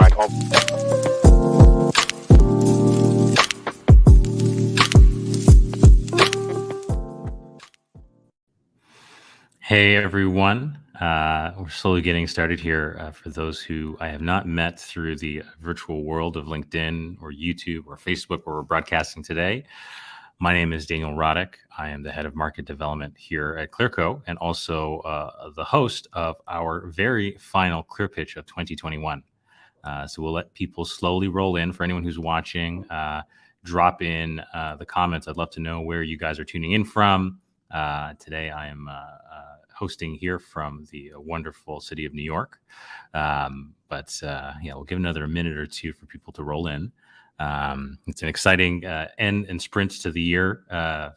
right on. Hey everyone, we're slowly getting started here. For those who I have not met through the virtual world of LinkedIn or YouTube or Facebook where we're broadcasting today, my name is Daniel Roddick. I am the head of market development here at ClearCo and also the host of our very final ClearPitch of 2021. So we'll let people slowly roll in. For anyone who's watching, drop in the comments. I'd love to know where you guys are tuning in from. Today I am hosting here from the wonderful city of New York. But we'll give another minute or two for people to roll in. It's an exciting end and sprint to the year,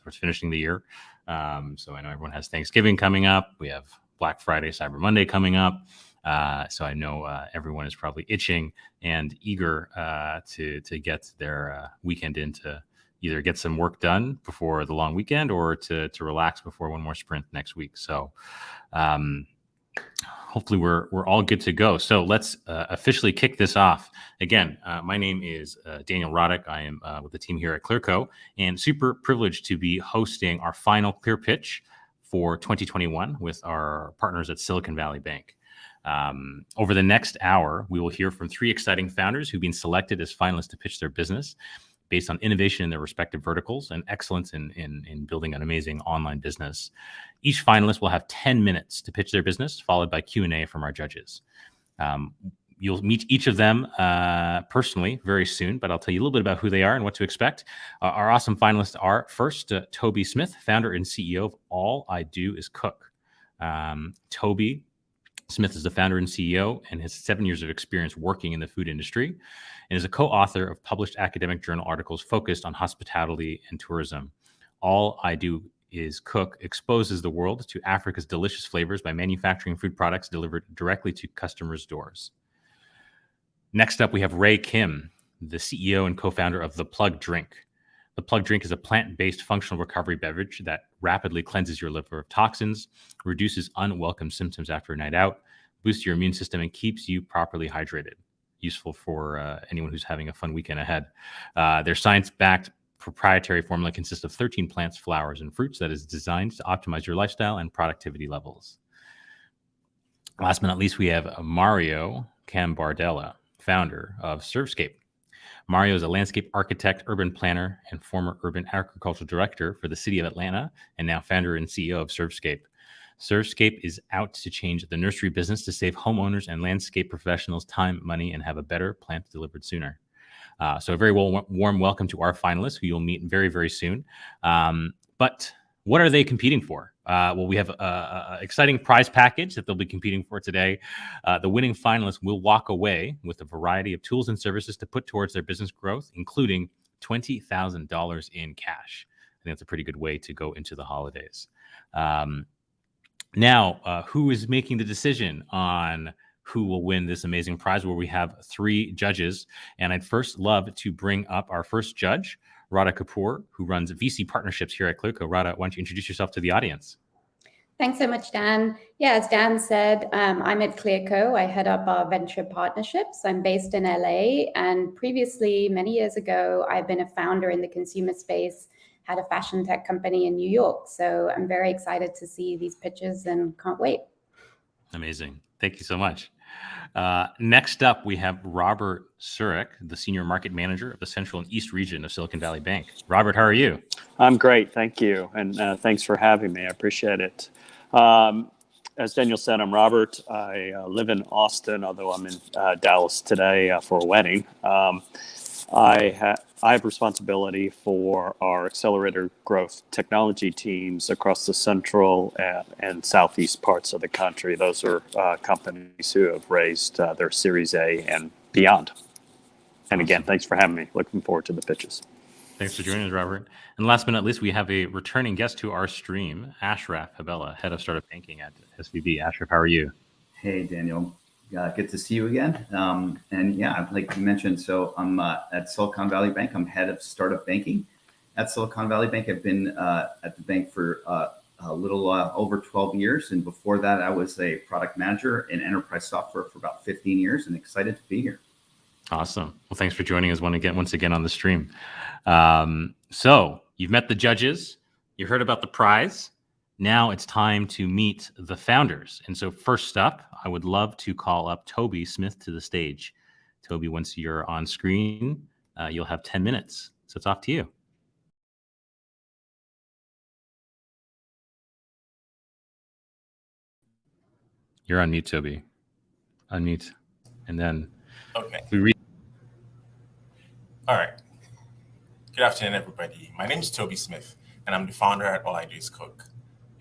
for finishing the year. So I know everyone has Thanksgiving coming up. We have Black Friday, Cyber Monday coming up. So I know everyone is probably itching and eager to get their weekend in to either get some work done before the long weekend or to relax before one more sprint next week. So hopefully we're all good to go. So let's officially kick this off. Again, my name is Daniel Roddick. I am with the team here at ClearCo and super privileged to be hosting our final ClearPitch for 2021 with our partners at Silicon Valley Bank. Over the next hour, we will hear from three exciting founders who've been selected as finalists to pitch their business based on innovation in their respective verticals and excellence in building an amazing online business. Each finalist will have 10 minutes to pitch their business, followed by Q&A from our judges. You'll meet each of them personally very soon, but I'll tell you a little bit about who they are and what to expect. Our awesome finalists are first, Toby Smith, founder and CEO of All I Do Is Cook. Toby Smith is the founder and CEO and has 7 years of experience working in the food industry and is a co-author of published academic journal articles focused on hospitality and tourism. All I Do Is Cook exposes the world to Africa's delicious flavors by manufacturing food products delivered directly to customers' doors. Next up, we have Ray Kim, the CEO and co-founder of The Plug Drink. The Plug Drink is a plant-based functional recovery beverage that rapidly cleanses your liver of toxins, reduces unwelcome symptoms after a night out, boosts your immune system, and keeps you properly hydrated. Useful for anyone who's having a fun weekend ahead. Their science-backed proprietary formula consists of 13 plants, flowers, and fruits that is designed to optimize your lifestyle and productivity levels. Last but not least, we have Mario Cambardella, founder of Surfscape. Mario is a landscape architect, urban planner, and former urban agricultural director for the city of Atlanta, and now founder and CEO of Surfscape. Surfscape is out to change the nursery business to save homeowners and landscape professionals time, money, and have a better plant delivered sooner. So a very warm welcome to our finalists, who you'll meet very, very soon. But what are they competing for? Well, we have an exciting prize package that they'll be competing for today. The winning finalists will walk away with a variety of tools and services to put towards their business growth, including $20,000 in cash. I think that's a pretty good way to go into the holidays. Now, who is making the decision on who will win this amazing prize? Where we have three judges, and I'd first love to bring up our first judge, Radha Kapoor, who runs VC partnerships here at ClearCo. Radha, why don't you introduce yourself to the audience? Thanks so much, Dan. Yeah, as Dan said, I'm at ClearCo. I head up our venture partnerships. I'm based in LA, and previously, many years ago, I've been a founder in the consumer space, had a fashion tech company in New York. So I'm very excited to see these pitches and can't wait. Amazing. Thank you so much. Next up, we have Robert Surek, the Senior Market Manager of the Central and East Region of Silicon Valley Bank. Robert, how are you? I'm great. Thank you. And thanks for having me. I appreciate it. As Daniel said, I'm Robert. I live in Austin, although I'm in Dallas today for a wedding. I have responsibility for our accelerator growth technology teams across the central and southeast parts of the country. Those are companies who have raised their Series A and beyond. And again, thanks for having me. Looking forward to the pitches. Thanks for joining us, Robert. And last but not least, we have a returning guest to our stream, Ashraf Habella, Head of Startup Banking at SVB. Ashraf, how are you? Hey, Daniel. Good to see you again. And yeah, like you mentioned, so I'm at Silicon Valley Bank. I'm head of startup banking at Silicon Valley Bank. I've been at the bank for a little over 12 years. And before that, I was a product manager in enterprise software for about 15 years and excited to be here. Awesome. Well, thanks for joining us once again on the stream. So you've met the judges, you heard about the prize. Now it's time to meet the founders. And so first up, I would love to call up Toby Smith to the stage. Toby, once you're on screen, you'll have 10 minutes. So it's off to you. You're on mute, Toby. Unmute. And then Okay. we read. All right. Good afternoon, everybody. My name is Toby Smith, and I'm the founder at All I Do Is Cook.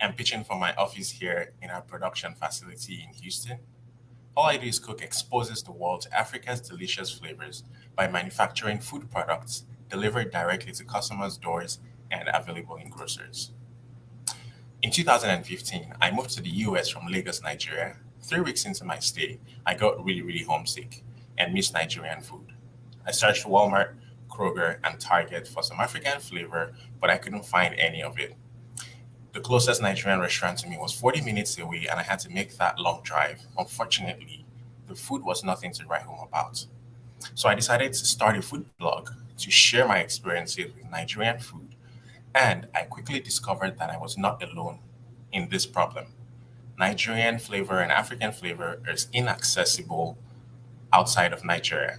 I'm pitching from my office here in our production facility in Houston. All I Do Is Cook exposes the world to Africa's delicious flavors by manufacturing food products delivered directly to customers' doors and available in grocers. In 2015, I moved to the US from Lagos, Nigeria. 3 weeks into my stay, I got really homesick and missed Nigerian food. I searched Walmart, Kroger, and Target for some African flavor, but I couldn't find any of it. The closest Nigerian restaurant to me was 40 minutes away, and I had to make that long drive. Unfortunately, the food was nothing to write home about. So I decided to start a food blog to share my experiences with Nigerian food, and I quickly discovered that I was not alone in this problem. Nigerian flavor and African flavor is inaccessible outside of Nigeria.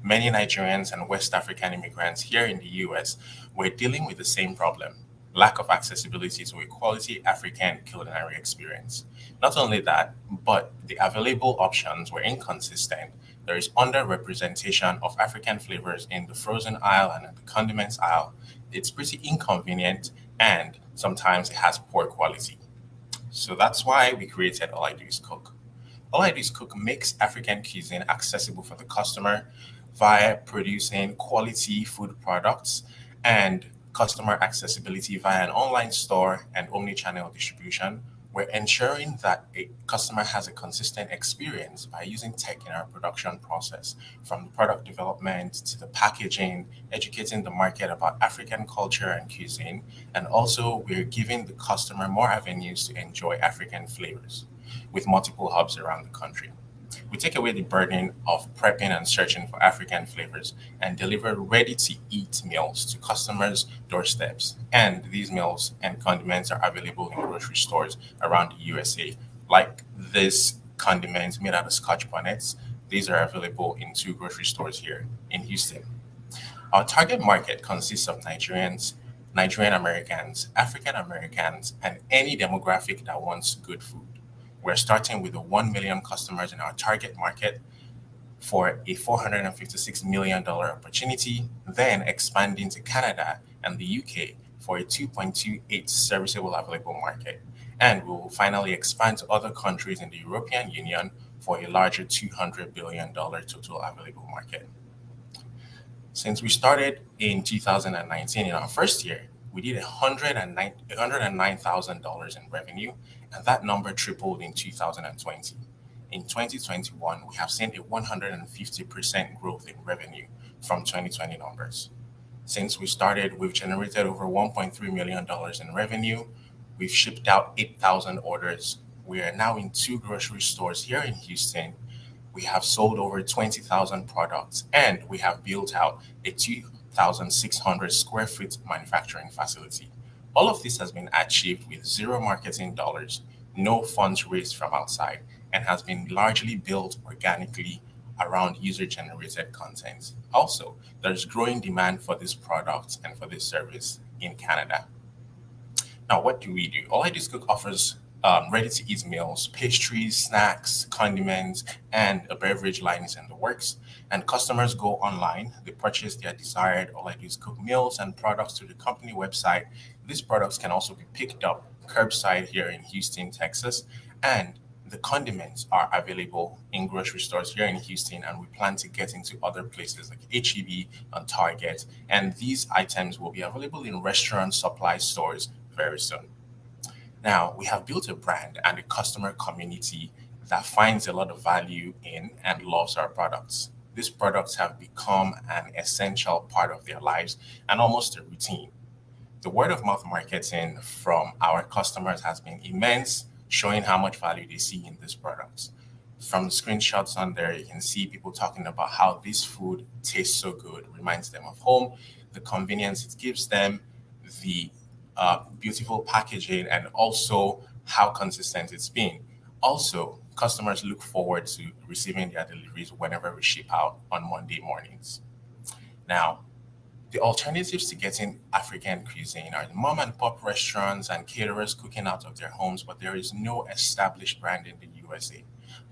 Many Nigerians and West African immigrants here in the US were dealing with the same problem: lack of accessibility to a quality African culinary experience. Not only that, but the available options were inconsistent. There is underrepresentation of African flavors in the frozen aisle and in the condiments aisle. It's pretty inconvenient, and sometimes it has poor quality. So that's why we created All I Do Is Cook. All I Do Is Cook makes African cuisine accessible for the customer via producing quality food products and customer accessibility via an online store and omni-channel distribution. We're ensuring that a customer has a consistent experience by using tech in our production process, from the product development to the packaging, educating the market about African culture and cuisine, and also we're giving the customer more avenues to enjoy African flavors with multiple hubs around the country. We take away the burden of prepping and searching for African flavors and deliver ready-to-eat meals to customers' doorsteps. And these meals and condiments are available in grocery stores around the USA. Like this condiment made out of Scotch bonnets, these are available in 2 grocery stores here in Houston. Our target market consists of Nigerians, Nigerian Americans, African Americans, and any demographic that wants good food. We're starting with the 1 million customers in our target market for a $456 million opportunity, then expanding to Canada and the UK for a 2.28 serviceable available market. And we will finally expand to other countries in the European Union for a larger $200 billion total available market. Since we started in 2019, in our first year, we did $109,000 in revenue, and that number tripled in 2020. In 2021, we have seen a 150% growth in revenue from 2020 numbers. Since we started, we've generated over $1.3 million in revenue. We've shipped out 8,000 orders. We are now in 2 grocery stores here in Houston. We have sold over 20,000 products, and we have built out a 2,600 square foot manufacturing facility. All of this has been achieved with zero marketing dollars, no funds raised from outside, and has been largely built organically around user-generated content. Also, there's growing demand for this product and for this service in Canada. Now, what do we do? All I Do Is Cook offers ready-to-eat meals, pastries, snacks, condiments, and a beverage line is in the works. And customers go online, they purchase their desired All I Do Is Cook meals and products through the company website. These products can also be picked up curbside here in Houston, Texas, and the condiments are available in grocery stores here in Houston, and we plan to get into other places like H-E-B and Target. And these items will be available in restaurant supply stores very soon. Now, we have built a brand and a customer community that finds a lot of value in and loves our products. These products have become an essential part of their lives and almost a routine. The word of mouth marketing from our customers has been immense, showing how much value they see in these products. From the screenshots on there, you can see people talking about how this food tastes so good, reminds them of home, the convenience it gives them, the beautiful packaging, and also how consistent it's been. Also, customers look forward to receiving their deliveries whenever we ship out on Monday mornings. Now, the alternatives to getting African cuisine are the mom and pop restaurants and caterers cooking out of their homes, but there is no established brand in the USA.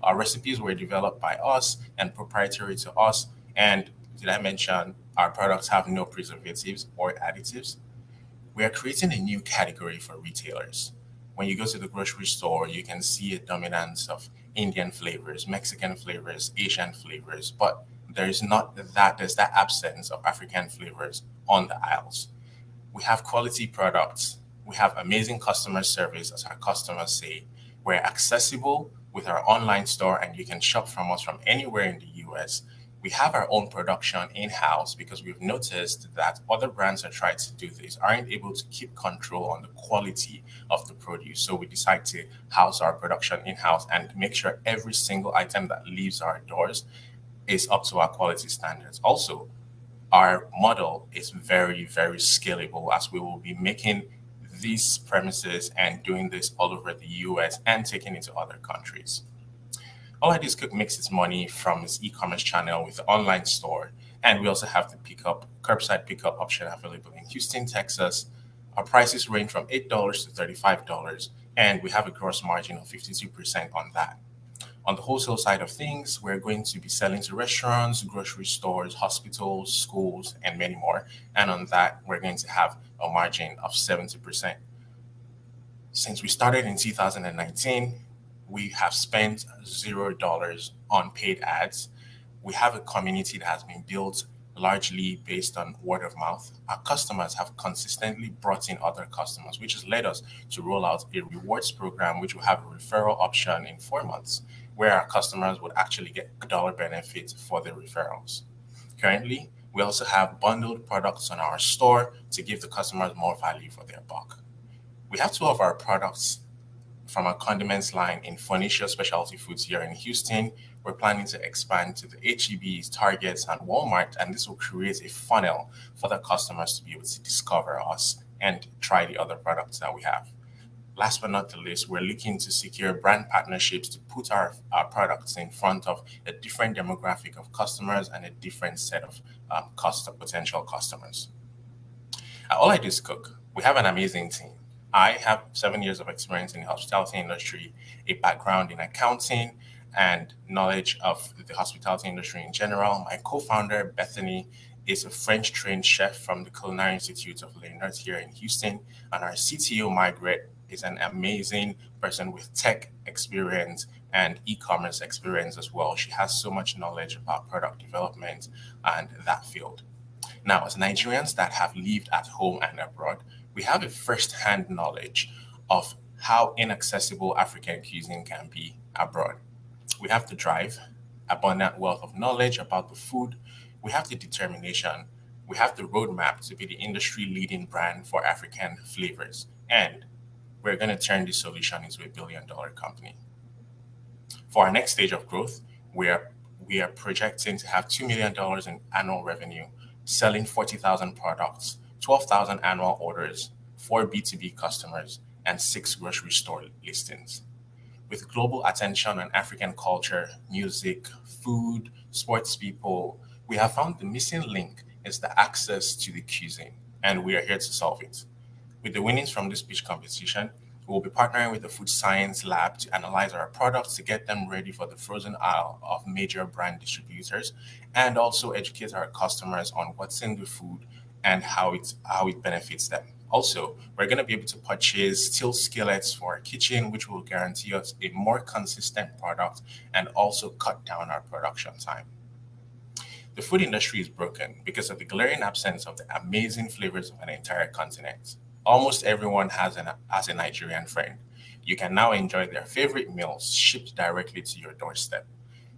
Our recipes were developed by us and proprietary to us. And did I mention our products have no preservatives or additives? We are creating a new category for retailers. When you go to the grocery store, you can see a dominance of Indian flavors, Mexican flavors, Asian flavors, but there's that absence of African flavors on the aisles. We have quality products. We have amazing customer service, as our customers say. We're accessible with our online store, and you can shop from us from anywhere in the US. We have our own production in-house because we've noticed that other brands that try to do this aren't able to keep control on the quality of the produce. So we decide to house our production in-house and make sure every single item that leaves our doors is up to our quality standards. Also, our model is very, very scalable, as we will be making these premises and doing this all over the US and taking it to other countries. All I Do is Cook makes its money from its e-commerce channel with the online store. And we also have the curbside pickup option available in Houston, Texas. Our prices range from $8 to $35, and we have a gross margin of 52% on that. On the wholesale side of things, we're going to be selling to restaurants, grocery stores, hospitals, schools, and many more. And on that, we're going to have a margin of 70%. Since we started in 2019, we have spent $0 on paid ads. We have a community that has been built largely based on word of mouth. Our customers have consistently brought in other customers, which has led us to roll out a rewards program, which will have a referral option in 4 months, where our customers would actually get dollar benefits for the referrals. Currently, we also have bundled products on our store to give the customers more value for their buck. We have 2 of our products from our condiments line in Phoenicia Specialty Foods here in Houston. We're planning to expand to the HEBs, Targets, and Walmart, and this will create a funnel for the customers to be able to discover us and try the other products that we have. Last but not the least, we're looking to secure brand partnerships to put our products in front of a different demographic of customers and a different set of potential customers. At All I Do is Cook, we have an amazing team. I have 7 years of experience in the hospitality industry, a background in accounting, and knowledge of the hospitality industry in general. My co-founder, Bethany, is a French-trained chef from the Culinary Institute of Leonard here in Houston, and our CTO, Margaret, is an amazing person with tech experience and e-commerce experience as well. She has so much knowledge about product development and that field. Now, as Nigerians that have lived at home and abroad, we have a first-hand knowledge of how inaccessible African cuisine can be abroad. We have the drive, abundant wealth of knowledge about the food. We have the determination. We have the roadmap to be the industry-leading brand for African flavors. And we're going to turn this solution into a billion-dollar company. For our next stage of growth, we are projecting to have $2 million in annual revenue, selling 40,000 products, 12,000 annual orders, 4 B2B customers, and 6 grocery store listings. With global attention on African culture, music, food, sports people, we have found the missing link is the access to the cuisine, and we are here to solve it. With the winnings from this pitch competition, we will be partnering with the Food Science Lab to analyze our products to get them ready for the frozen aisle of major brand distributors, and also educate our customers on what's in the food and how it benefits them. Also, we're going to be able to purchase steel skillets for our kitchen, which will guarantee us a more consistent product and also cut down our production time. The food industry is broken because of the glaring absence of the amazing flavors of an entire continent. Almost everyone has a Nigerian friend. You can now enjoy their favorite meals shipped directly to your doorstep.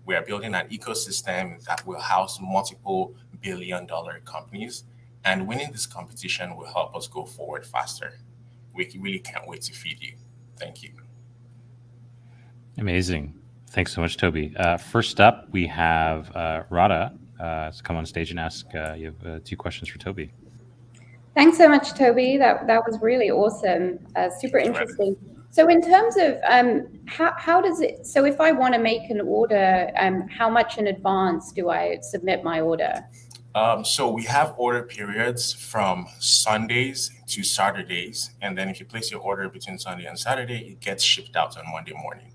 We are building an ecosystem that will house multiple billion-dollar companies, and winning this competition will help us go forward faster. We really can't wait to feed you. Thank you. Amazing. Thanks so much, Toby. First up, we have Radha to come on stage and ask. You have 2 questions for Toby. Thanks so much, Toby. That was really awesome. Super interesting. So in terms of how does it? So if I want to make an order, how much in advance do I submit my order? So we have order periods from Sundays to Saturdays, and then if you place your order between Sunday and Saturday, it gets shipped out on Monday morning.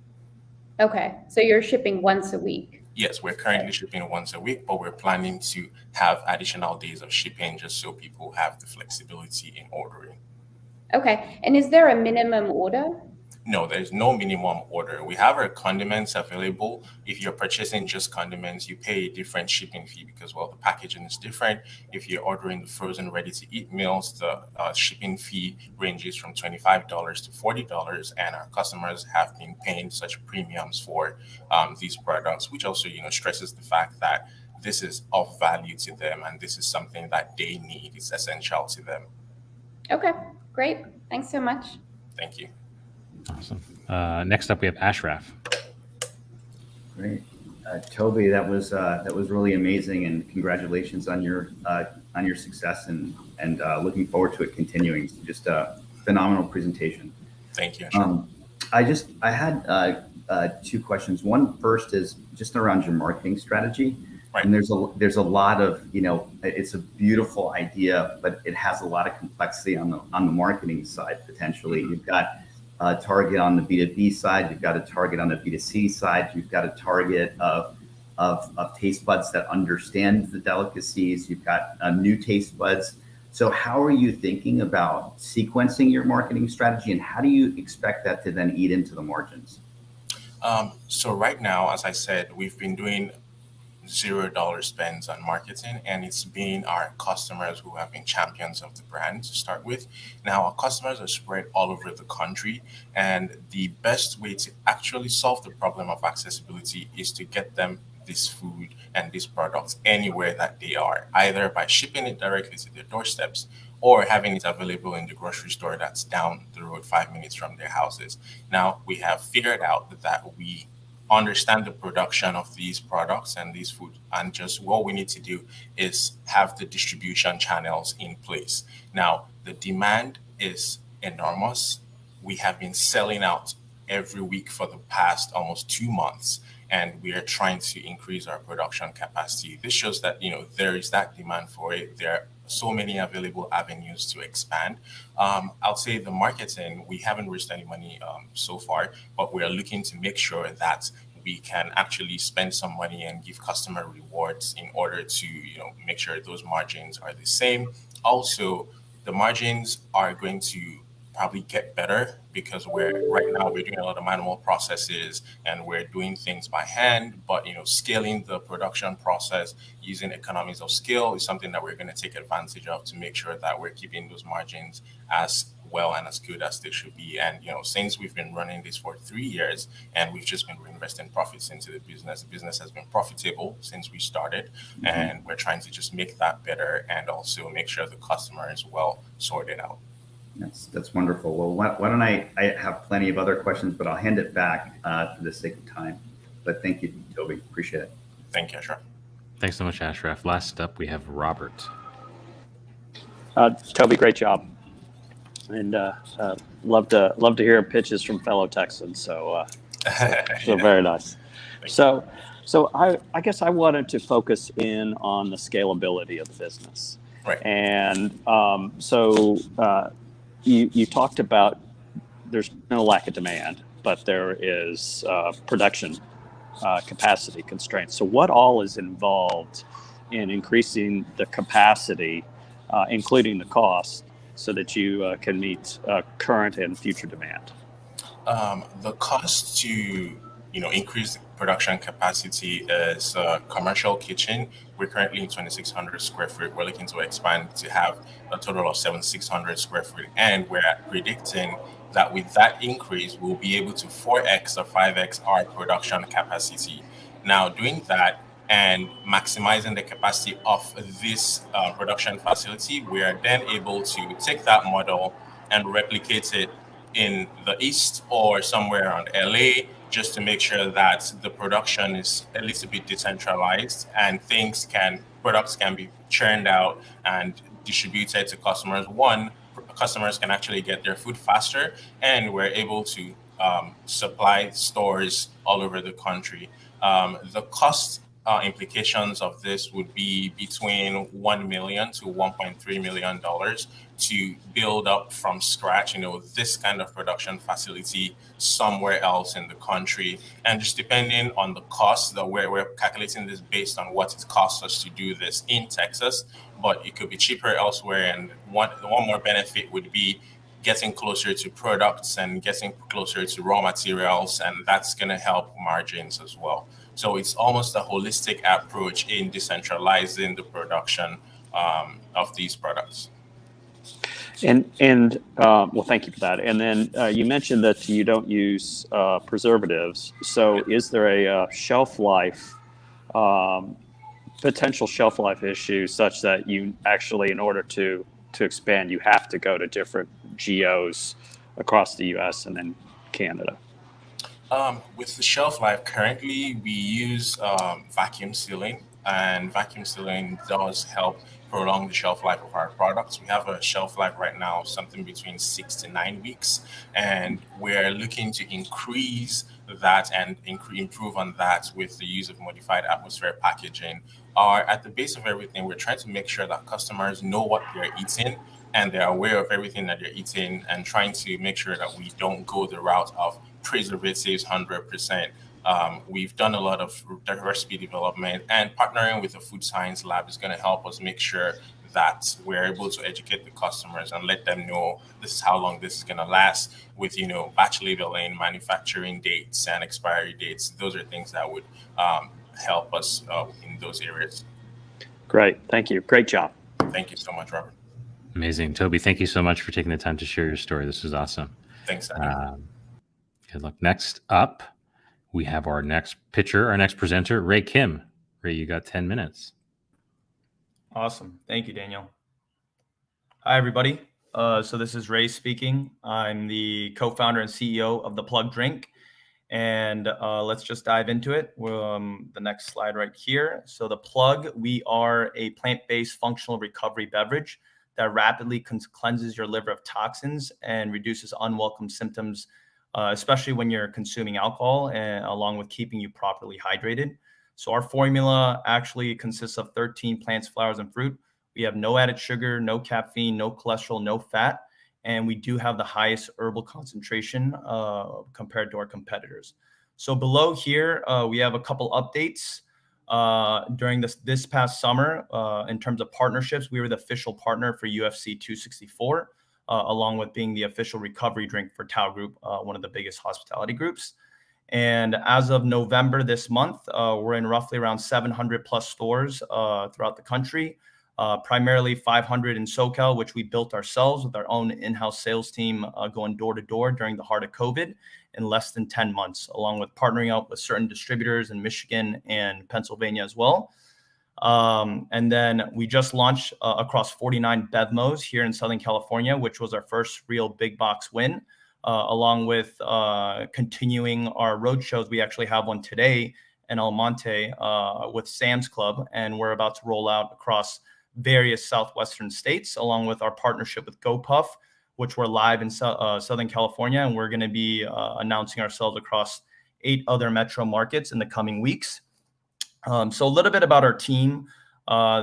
Okay, so you're shipping once a week. Yes, we're currently shipping once a week, but we're planning to have additional days of shipping just so people have the flexibility in ordering. Okay, and is there a minimum order? No, there's no minimum order. We have our condiments available. If you're purchasing just condiments, you pay a different shipping fee because, well, the packaging is different. If you're ordering the frozen ready-to-eat meals, the shipping fee ranges from $25 to $40, and our customers have been paying such premiums for these products, which also, stresses the fact that this is of value to them and this is something that they need. It's essential to them. Okay, great. Thanks so much. Thank you. Awesome. Next up, we have Ashraf. Great, Toby, that was really amazing, and congratulations on your success, and looking forward to it continuing. Just a phenomenal presentation. Thank you. I had 2 questions. One first is just around your marketing strategy. Right. And there's a lot of, it's a beautiful idea, but it has a lot of complexity on the marketing side. Potentially, you've got a target on the B2B side, you've got a target on the B2C side, you've got a target of taste buds that understand the delicacies, you've got new taste buds. So how are you thinking about sequencing your marketing strategy, and how do you expect that to then eat into the margins? So right now, as I said, we've been doing $0 spends on marketing, and it's been our customers who have been champions of the brand to start with. Now our customers are spread all over the country, and the best way to actually solve the problem of accessibility is to get them this food and these products anywhere that they are, either by shipping it directly to their doorsteps or having it available in the grocery store that's down the road 5 minutes from their houses. Now we have figured out that we understand the production of these products and these food, and just what we need to do is have the distribution channels in place. Now the demand is enormous. We have been selling out every week for the past almost 2 months, and we are trying to increase our production capacity. This shows that there is that demand for it. There are so many available avenues to expand. I'll say the marketing, we haven't raised any money so far, but we are looking to make sure that we can actually spend some money and give customer rewards in order to make sure those margins are the same. Also, the margins are going to probably get better because we're doing a lot of manual processes and we're doing things by hand, but scaling the production process using economies of scale is something that we're going to take advantage of to make sure that we're keeping those margins as well and as good as they should be. And since we've been running this for 3 years and we've just been reinvesting profits into the business has been profitable since we started. Mm-hmm. And we're trying to just make that better and also make sure the customer is well sorted out. That's wonderful. Well, why don't I have plenty of other questions, but I'll hand it back for the sake of time. But thank you, Toby. Appreciate it. Thank you, Ashraf. Thanks so much, Ashraf. Last up, we have Robert. Toby, great job. And love to hear pitches from fellow Texans. So very nice. So I guess I wanted to focus in on the scalability of the business. Right. And you talked about there's no lack of demand, but there is production capacity constraints. So what all is involved in increasing the capacity, including the cost, so that you can meet current and future demand? The cost to increase the production capacity is a commercial kitchen. We're currently in 2,600 square feet. We're looking to expand to have a total of 7,600 square feet. And we're predicting that with that increase, we'll be able to 4x or 5x our production capacity. Now, doing that and maximizing the capacity of this production facility, we are then able to take that model and replicate it in the East or somewhere around LA just to make sure that the production is at least a bit decentralized and products can be churned out and distributed to customers. One, customers can actually get their food faster, and we're able to supply stores all over the country. The cost implications of this would be between $1 million to $1.3 million to build up from scratch, this kind of production facility somewhere else in the country. And just depending on the cost, that we're calculating this based on what it costs us to do this in Texas, but it could be cheaper elsewhere. And one more benefit would be getting closer to products and getting closer to raw materials, and that's going to help margins as well. So it's almost a holistic approach in decentralizing the production of these products. And well, thank you for that. And then you mentioned that you don't use preservatives. So is there a shelf life, potential shelf life issue such that you actually, in order to expand, you have to go to different geos across the US and then Canada? With the shelf life, currently we use vacuum sealing, and vacuum sealing does help prolong the shelf life of our products. We have a shelf life right now, something between 6 to 9 weeks, and we're looking to increase that and improve on that with the use of modified atmosphere packaging. At the base of everything, we're trying to make sure that customers know what they're eating and they're aware of everything that they're eating, and trying to make sure that we don't go the route of preservatives 100%. We've done a lot of recipe development, and partnering with a food science lab is going to help us make sure that we're able to educate the customers and let them know this is how long this is going to last, with batch labeling, manufacturing dates, and expiry dates. Those are things that would help us in those areas. Great. Thank you. Great job. Thank you so much, Robert. Amazing. Toby, thank you so much for taking the time to share your story. This was awesome. Thanks, Daniel. Good luck. Next up, we have our next pitcher, our next presenter, Ray Kim. Ray, you got 10 minutes. Awesome. Thank you, Daniel. Hi, everybody. So this is Ray speaking. I'm the co-founder and CEO of The Plug Drink. And let's just dive into it. The next slide right here. So The Plug, we are a plant-based functional recovery beverage that rapidly cleanses your liver of toxins and reduces unwelcome symptoms, especially when you're consuming alcohol, and along with keeping you properly hydrated. So our formula actually consists of 13 plants, flowers, and fruit. We have no added sugar, no caffeine, no cholesterol, no fat, and we do have the highest herbal concentration compared to our competitors. So below here, we have a couple updates. During this past summer, in terms of partnerships, we were the official partner for UFC 264. Along with being the official recovery drink for Tao Group, one of the biggest hospitality groups. And as of November this month, we're in roughly around 700 plus stores throughout the country, primarily 500 in SoCal, which we built ourselves with our own in-house sales team, going door to door during the heart of COVID in less than 10 months, along with partnering up with certain distributors in Michigan and Pennsylvania as well. And then we just launched across 49 BevMos here in Southern California, which was our first real big box win, along with continuing our road shows. We actually have one today in El Monte with Sam's Club, and we're about to roll out across various southwestern states, along with our partnership with GoPuff, which we're live in Southern California, and we're going to be announcing ourselves across 8 other metro markets in the coming weeks. So a little bit about our team.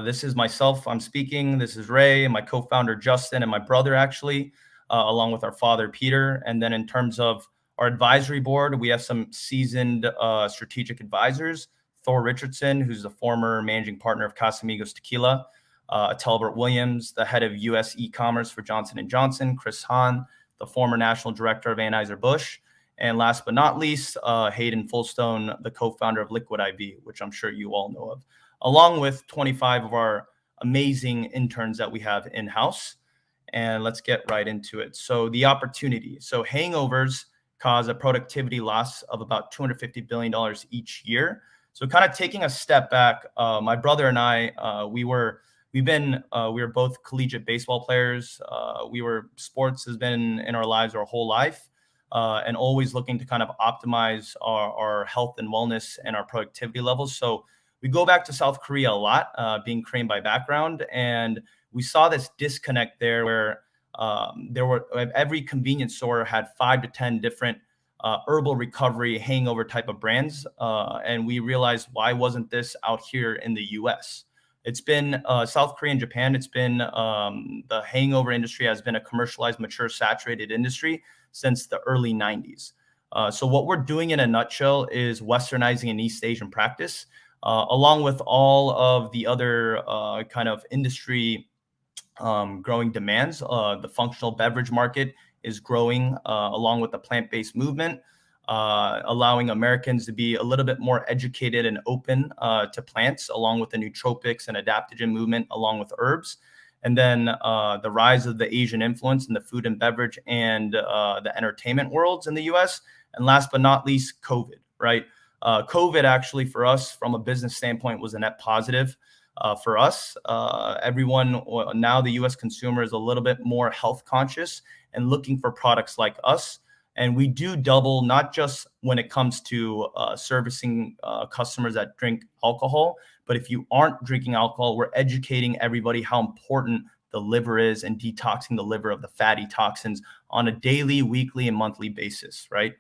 This is myself, I'm speaking. This is Ray, my co-founder, Justin, and my brother, actually, along with our father, Peter. And then in terms of our advisory board, we have some seasoned strategic advisors. Thor Richardson, who's the former managing partner of Casamigos Tequila. Talbert Williams, the head of U.S. e-commerce for Johnson & Johnson. Chris Hahn, the former national director of Anheuser-Busch. And last but not least, Hayden Fullstone, the co-founder of Liquid IV, which I'm sure you all know of, along with 25 of our amazing interns that we have in-house. And let's get right into it. So the opportunity. So hangovers cause a productivity loss of about $250 billion each year. So kind of taking a step back, my brother and I, we were both collegiate baseball players. Sports has been in our lives our whole life. and always looking to kind of optimize our health and wellness and our productivity levels. So we go back to South Korea a lot, being Korean by background, and we saw this disconnect there where every convenience store had 5 to 10 different herbal recovery hangover type of brands, and we realized, why wasn't this out here in the US? It's been South Korea and Japan. It's been the hangover industry has been a commercialized, mature, saturated industry since the early 90s. So what we're doing in a nutshell is westernizing an East Asian practice, along with all of the other kind of industry growing demands. The functional beverage market is growing along with the plant-based movement, allowing Americans to be a little bit more educated and open to plants, along with the nootropics and adaptogen movement, along with herbs. And then the rise of the Asian influence in the food and beverage and the entertainment worlds in the US. And last but not least, COVID, right? COVID actually for us from a business standpoint was a net positive for us. Everyone, now the US consumer is a little bit more health conscious and looking for products like us. And we do double, not just when it comes to servicing customers that drink alcohol, but if you aren't drinking alcohol, we're educating everybody how important the liver is and detoxing the liver of the fatty toxins on a daily, weekly, and monthly basis, right?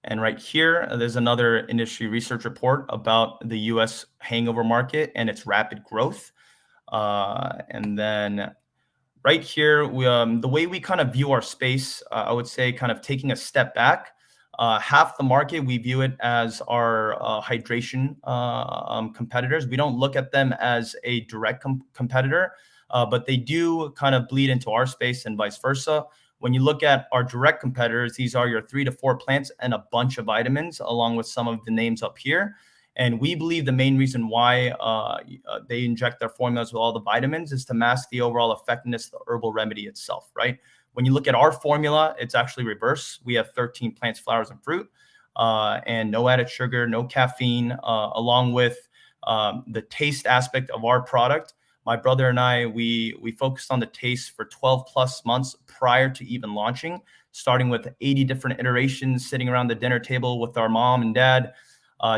And right here, there's another industry research report about the US hangover market and its rapid growth. And then right here, the way we kind of view our space, I would say kind of taking a step back, half the market, we view it as our hydration competitors. We don't look at them as a direct competitor, but they do kind of bleed into our space and vice versa. When you look at our direct competitors, these are your 3 to 4 plants and a bunch of vitamins, along with some of the names up here. And we believe the main reason why they inject their formulas with all the vitamins is to mask the overall effectiveness of the herbal remedy itself, right? When you look at our formula, it's actually reverse. We have 13 plants, flowers, and fruit, and no added sugar, no caffeine, along with the taste aspect of our product. My brother and I, we focused on the taste for 12 plus months prior to even launching, starting with 80 different iterations, sitting around the dinner table with our mom and dad,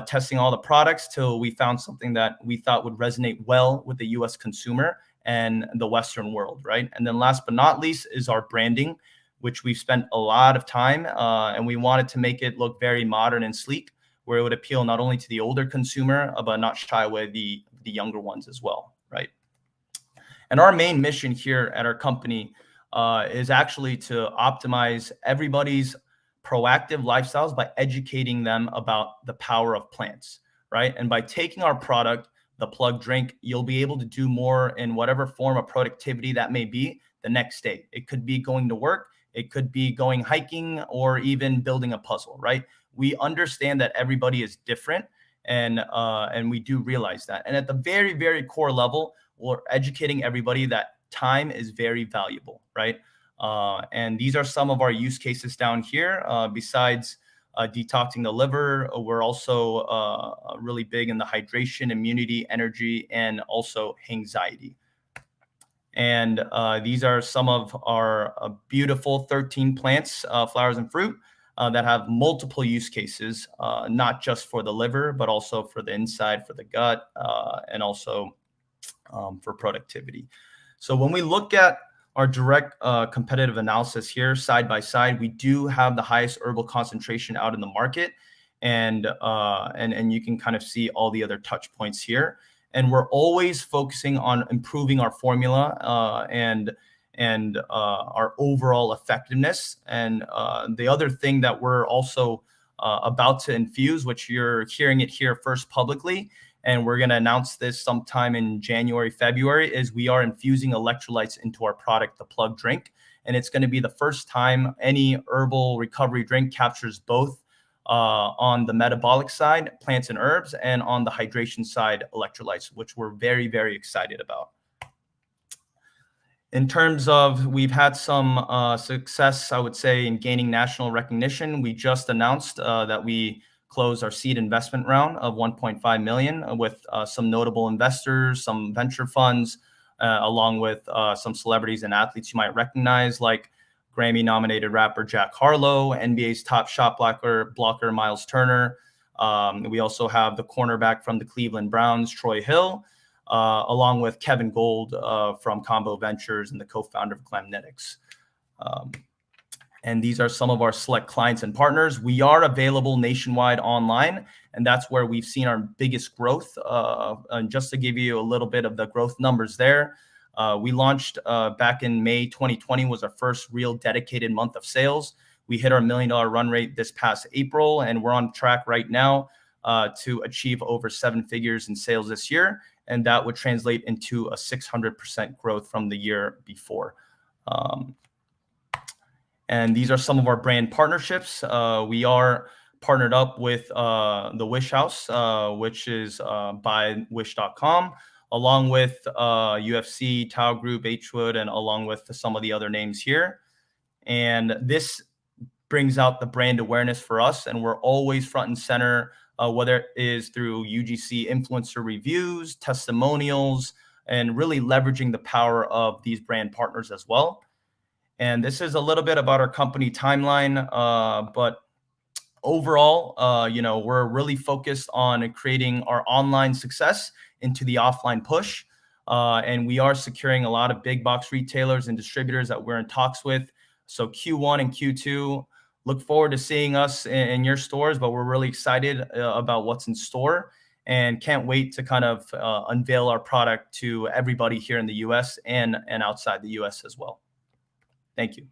testing all the products till we found something that we thought would resonate well with the US consumer and the Western world, right? And then last but not least is our branding, which we've spent a lot of time, and we wanted to make it look very modern and sleek, where it would appeal not only to the older consumer, but not shy away the younger ones as well, right? And our main mission here at our company is actually to optimize everybody's proactive lifestyles by educating them about the power of plants, right? And by taking our product, the Plug Drink, you'll be able to do more in whatever form of productivity that may be the next day. It could be going to work, it could be going hiking, or even building a puzzle, right? We understand that everybody is different, and we do realize that. And at the very, very core level, we're educating everybody that time is very valuable, right? And these are some of our use cases down here. Besides detoxing the liver, we're also really big in the hydration, immunity, energy, and also anxiety. And these are some of our beautiful 13 plants, flowers, and fruit that have multiple use cases, not just for the liver, but also for the inside, for the gut, and also for productivity. So when we look at our direct competitive analysis here, side by side, we do have the highest herbal concentration out in the market, and you can kind of see all the other touch points here. And we're always focusing on improving our formula and our overall effectiveness. And the other thing that we're also about to infuse, which you're hearing it here first publicly, and we're going to announce this sometime in January, February, is we are infusing electrolytes into our product, the Plug Drink. And it's going to be the first time any herbal recovery drink captures both on the metabolic side, plants and herbs, and on the hydration side, electrolytes, which we're very, very excited about. In terms of, we've had some success, I would say, in gaining national recognition. We just announced that we closed our seed investment round of 1.5 million with some notable investors, some venture funds, along with some celebrities and athletes you might recognize, like Grammy-nominated rapper Jack Harlow, NBA's top shot blocker Miles Turner. We also have the cornerback from the Cleveland Browns, Troy Hill, along with Kevin Gold from Combo Ventures and the co-founder of Glamnetics. And these are some of our select clients and partners. We are available nationwide online, and that's where we've seen our biggest growth. And just to give you a little bit of the growth numbers there, we launched back in May 2020 was our first real dedicated month of sales. We hit our $1 million run rate this past April, and we're on track right now to achieve over 7 figures in sales this year. And that would translate into a 600% growth from the year before. And these are some of our brand partnerships. We are partnered up with the Wish House, which is by wish.com, along with UFC, Tao Group, Hwood, and along with some of the other names here. And this brings out the brand awareness for us, and we're always front and center, whether it is through UGC influencer reviews, testimonials, and really leveraging the power of these brand partners as well. And this is a little bit about our company timeline, but overall, we're really focused on creating our online success into the offline push. And we are securing a lot of big box retailers and distributors that we're in talks with. So Q1 and Q2, look forward to seeing us in your stores, but we're really excited about what's in store and can't wait to kind of unveil our product to everybody here in the US and outside the US as well. Thank you.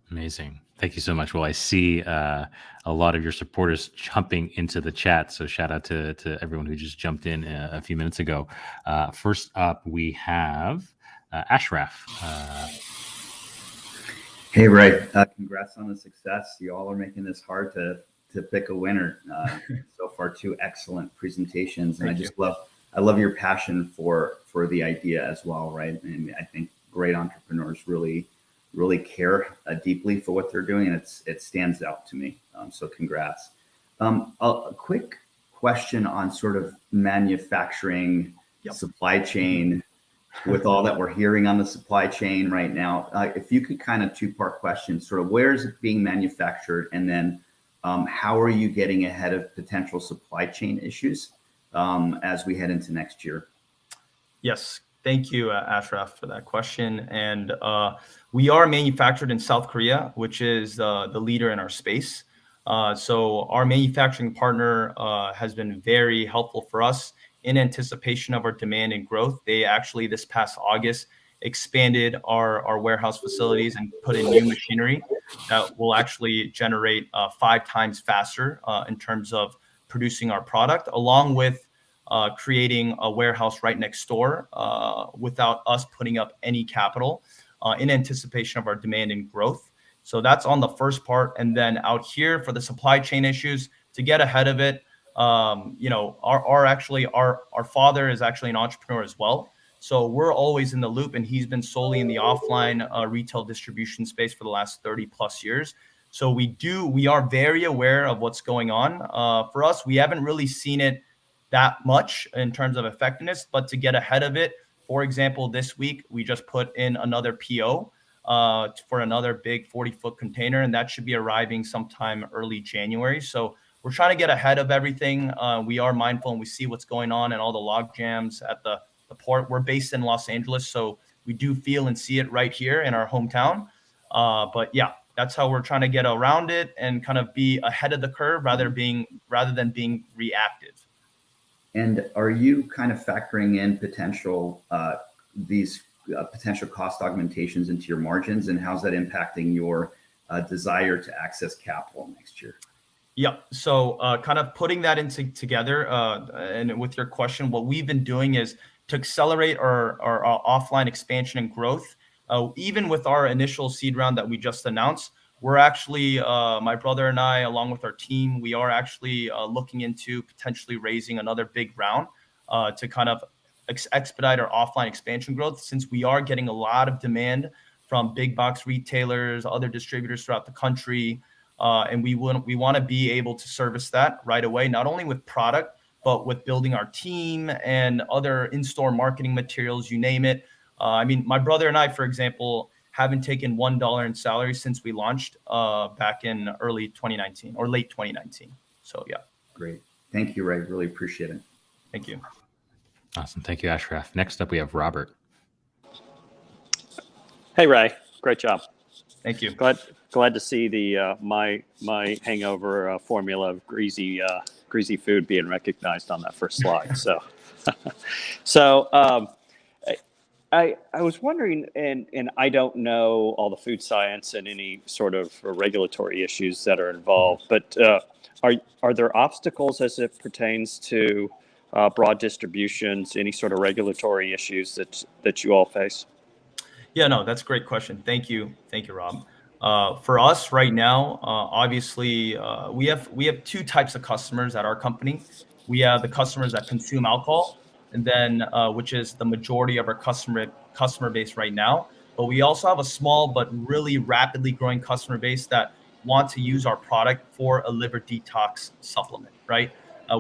Amazing. Thank you so much. Well, I see a lot of your supporters jumping into the chat. So shout out to everyone who just jumped in a few minutes ago. First up, we have Ashraf. Hey, Ray. Congrats on the success. You all are making this hard to pick a winner. So far, 2 excellent presentations. And I love your passion for the idea as well, right? And I think great entrepreneurs really care deeply for what they're doing, and it stands out to me. So congrats. A quick question on sort of manufacturing, supply chain, with all that we're hearing on the supply chain right now. If you could kind of 2-part question, sort of where is it being manufactured, and then how are you getting ahead of potential supply chain issues as we head into next year? Yes. Thank you, Ashraf, for that question. And we are manufactured in South Korea, which is the leader in our space. So our manufacturing partner has been very helpful for us in anticipation of our demand and growth. They actually, this past August, expanded our warehouse facilities and put in new machinery that will actually generate 5 times faster in terms of producing our product, along with creating a warehouse right next door without us putting up any capital in anticipation of our demand and growth. So that's on the first part. And then out here for the supply chain issues, to get ahead of it, our father is actually an entrepreneur as well. So we're always in the loop, and he's been solely in the offline retail distribution space for the last 30 plus years. So we are very aware of what's going on. For us, we haven't really seen it that much in terms of effectiveness, but to get ahead of it, for example, this week, we just put in another PO for another big 40-foot container, and that should be arriving sometime early January. So we're trying to get ahead of everything. We are mindful, and we see what's going on and all the log jams at the port. We're based in Los Angeles, so we do feel and see it right here in our hometown. But yeah, that's how we're trying to get around it and kind of be ahead of the curve rather than being reactive. And are you kind of factoring in potential potential cost augmentations into your margins, and how's that impacting your desire to access capital next year? Yeah. So kind of putting that together and with your question, what we've been doing is to accelerate our offline expansion and growth. Even with our initial seed round that we just announced, we're actually, my brother and I, along with our team, we are actually looking into potentially raising another big round to kind of expedite our offline expansion growth, since we are getting a lot of demand from big box retailers, other distributors throughout the country. And we want to be able to service that right away, not only with product, but with building our team and other in-store marketing materials, you name it. I mean, my brother and I, for example, haven't taken $1 in salary since we launched back in early 2019 or late 2019. So yeah. Great. Thank you, Ray. Really appreciate it. Thank you. Awesome. Thank you, Ashraf. Next up, we have Robert. Hey, Ray. Great job. Thank you. Glad to see the my hangover formula of greasy food being recognized on that first slide. So I was wondering, and I don't know all the food science and any sort of regulatory issues that are involved, but are there obstacles as it pertains to broad distributions? Any sort of regulatory issues that you all face? Yeah, no, that's a great question. Thank you, Rob. For us right now, obviously, we have two types of customers at our company. We have the customers that consume alcohol, and then which is the majority of our customer base right now. But we also have a small but really rapidly growing customer base that want to use our product for a liver detox supplement, right?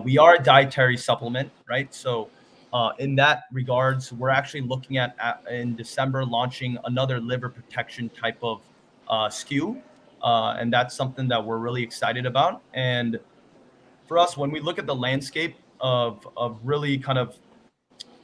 We are a dietary supplement, right? So in that regards, we're actually looking at in December launching another liver protection type of SKU, and that's something that we're really excited about. And for us, when we look at the landscape of really kind of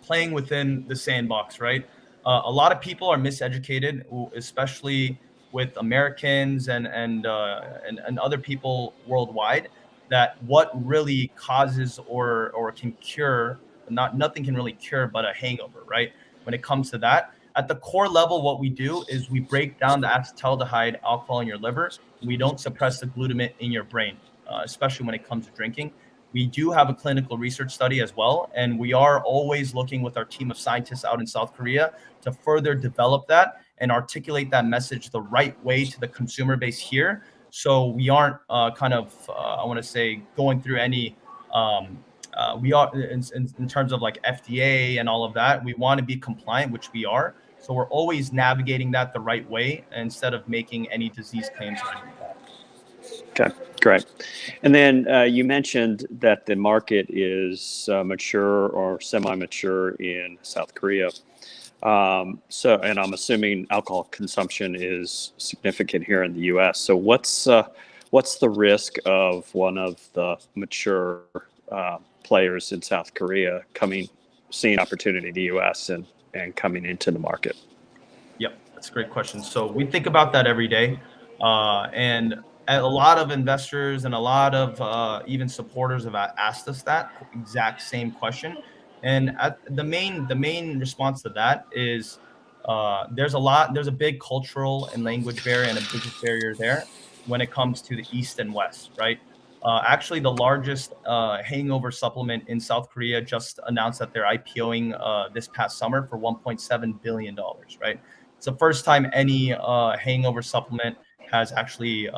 playing within the sandbox, right? A lot of people are miseducated, especially with Americans and other people worldwide. That what really causes or can cure, nothing can really cure but a hangover, right? When it comes to that, at the core level, what we do is we break down the acetaldehyde alcohol in your liver. We don't suppress the glutamate in your brain, especially when it comes to drinking. We do have a clinical research study as well, and we are always looking with our team of scientists out in South Korea to further develop that and articulate that message the right way to the consumer base here. So we aren't I want to say, going through any, we are in terms of like FDA and all of that. We want to be compliant, which we are. So we're always navigating that the right way instead of making any disease claims or anything like that. Okay, great. And then you mentioned that the market is mature or semi-mature in South Korea. And I'm assuming alcohol consumption is significant here in the U.S. So what's the risk of one of the mature players in South Korea seeing opportunity in the U.S. and coming into the market? Yep, that's a great question. So we think about that every day, and a lot of investors and a lot of even supporters have asked us that exact same question. And the main response to that is there's a big cultural and language barrier and a business barrier there when it comes to the East and West, right? Actually, the largest hangover supplement in South Korea just announced that they're IPOing this past summer for $1.7 billion, right? It's the first time any hangover supplement has actually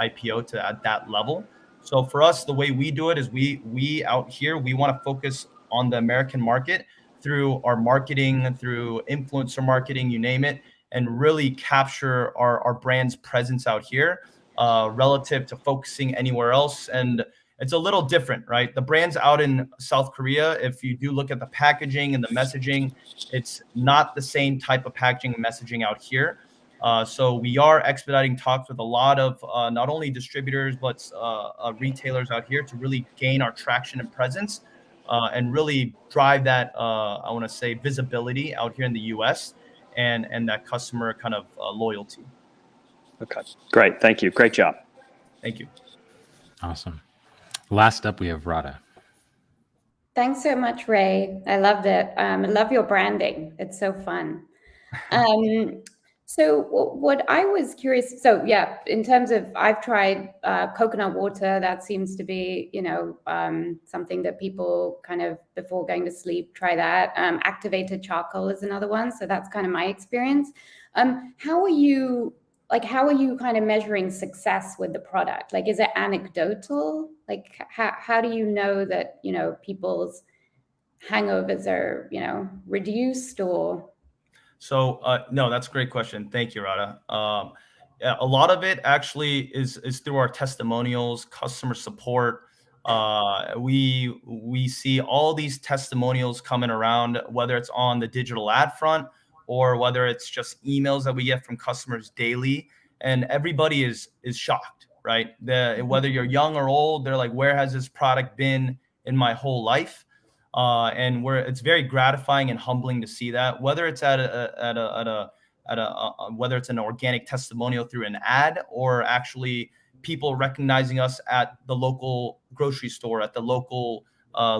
IPO at that level. So for us, the way we do it is we out here, we want to focus on the American market through our marketing, through influencer marketing, you name it, and really capture our brand's presence out here relative to focusing anywhere else. And it's a little different, right? The brand's out in South Korea. If you do look at the packaging and the messaging, it's not the same type of packaging and messaging out here. So we are expediting talks with a lot of not only distributors, but retailers out here to really gain our traction and presence and really drive that, I want to say, visibility out here in the US and that customer kind of loyalty. Okay, great. Thank you. Great job. Thank you. Awesome. Last up, we have Rada. Thanks so much, Ray. I loved it. I love your branding. It's so fun. So what I was curious, so yeah, in terms of, I've tried coconut water. That seems to be, something that people kind of before going to sleep, try that. Activated charcoal is another one. So that's kind of my experience. How are you kind of measuring success with the product? Like, is it anecdotal? Like, how do you know that, people's hangovers are, reduced or? So no, that's a great question. Thank you, Rada. Yeah, a lot of it actually is through our testimonials, customer support. We see all these testimonials coming around, whether it's on the digital ad front or whether it's just emails that we get from customers daily, and everybody is shocked, right? Whether you're young or old, they're like, where has this product been in my whole life? And it's very gratifying and humbling to see that, whether it's whether it's an organic testimonial through an ad, or actually people recognizing us at the local grocery store, at the local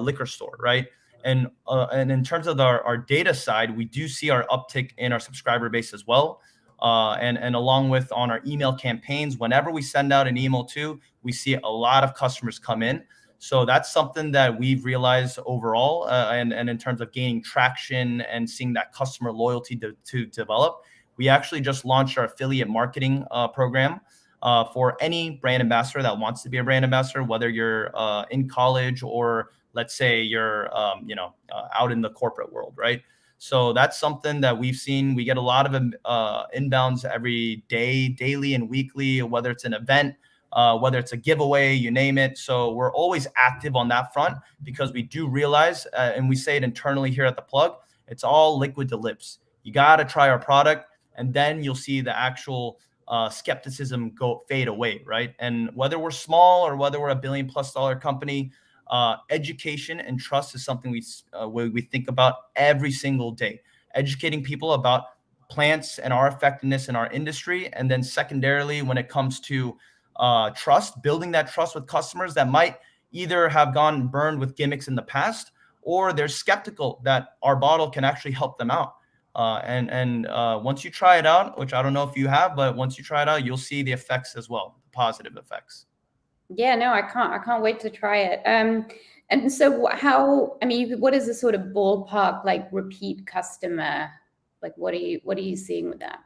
liquor store, right? And in terms of our data side, we do see our uptick in our subscriber base as well. And along with on our email campaigns, whenever we send out an email too, we see a lot of customers come in. So that's something that we've realized overall, and in terms of gaining traction and seeing that customer loyalty to develop. We actually just launched our affiliate marketing program for any brand ambassador that wants to be a brand ambassador, whether you're in college or let's say you're out in the corporate world, right? So that's something that we've seen. We get a lot of inbounds every day, daily and weekly, whether it's an event, whether it's a giveaway, you name it. So we're always active on that front, because we do realize, and we say it internally here at The Plug, it's all liquid to lips. You got to try our product, and then you'll see the actual skepticism fade away, right? And whether we're small or whether we're a $1 billion+ company, education and trust is something we think about every single day. Educating people about plants and our effectiveness in our industry, and then secondarily, when it comes to trust, building that trust with customers that might either have gone burned with gimmicks in the past, or they're skeptical that our bottle can actually help them out. And once you try it out, which I don't know if you have, but once you try it out, you'll see the effects as well, the positive effects. Yeah, no, I can't wait to try it. And so what is the sort of ballpark, like, repeat customer? Like, what are you seeing with that?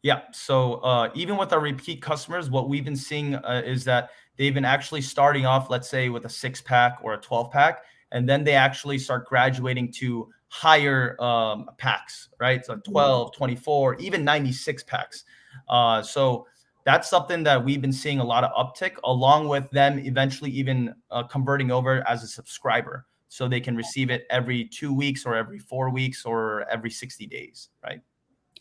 Yeah. So even with our repeat customers, what we've been seeing is that they've been actually starting off, let's say, with a 6-pack or a 12-pack, and then they actually start graduating to higher packs, right? So 12, 24, even 96 packs. So that's something that we've been seeing a lot of uptick, along with them eventually even converting over as a subscriber, so they can receive it every 2 weeks or every 4 weeks or every 60 days, right?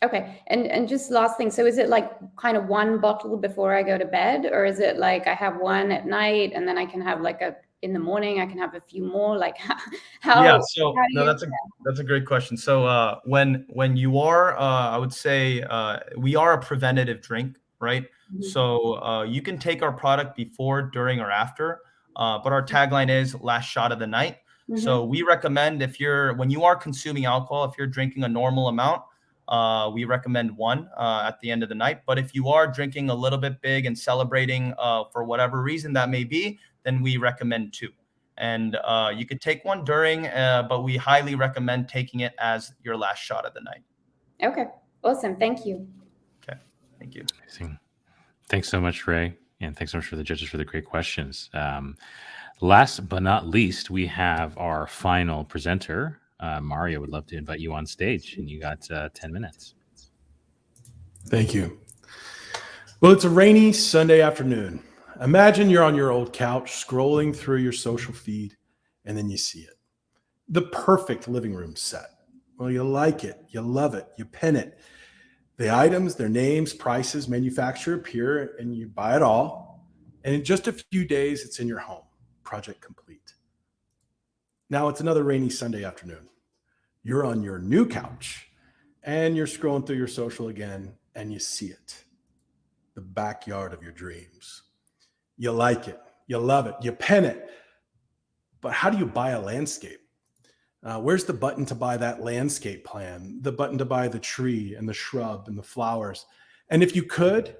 Okay. And just last thing. So is it like kind of one bottle before I go to bed, or is it like I have one at night and then I can have like in the morning, I can have a few more? Like how? Yeah. So no, that's a great question. So when you are, I would say we are a preventative drink, right? Mm-hmm. So you can take our product before, during, or after, but our tagline is last shot of the night. Mm-hmm. So we recommend when you are consuming alcohol, if you're drinking a normal amount, we recommend one at the end of the night. But if you are drinking a little bit big and celebrating for whatever reason that may be, then we recommend 2. And you could take one during, but we highly recommend taking it as your last shot of the night. Okay, awesome. Thank you. Okay, thank you. Amazing. Thanks so much, Ray. And thanks so much for the judges for the great questions. Last but not least, we have our final presenter. Mario, would love to invite you on stage, and you got 10 minutes. Thank you. Well, it's a rainy Sunday afternoon. Imagine you're on your old couch scrolling through your social feed, and then you see it. The perfect living room set. Well, you like it, you love it, you pin it. The items, their names, prices, manufacturer appear, and you buy it all. And in just a few days, it's in your home. Project complete. Now it's another rainy Sunday afternoon. You're on your new couch and you're scrolling through your social again, and you see it. The backyard of your dreams. You like it, you love it, you pin it. But how do you buy a landscape? Where's the button to buy that landscape plan? The button to buy the tree and the shrub and the flowers? And if you could,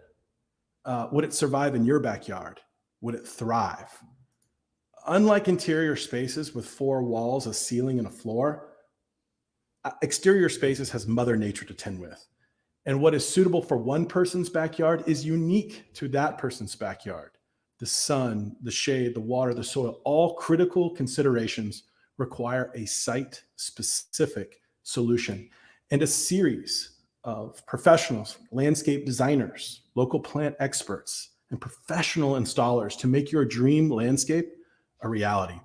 would it survive in your backyard? Would it thrive? Unlike interior spaces with 4 walls, a ceiling, and a floor, exterior spaces has Mother Nature to tend with. And what is suitable for one person's backyard is unique to that person's backyard. The sun, the shade, the water, the soil, all critical considerations require a site-specific solution and a series of professionals, landscape designers, local plant experts, and professional installers to make your dream landscape a reality.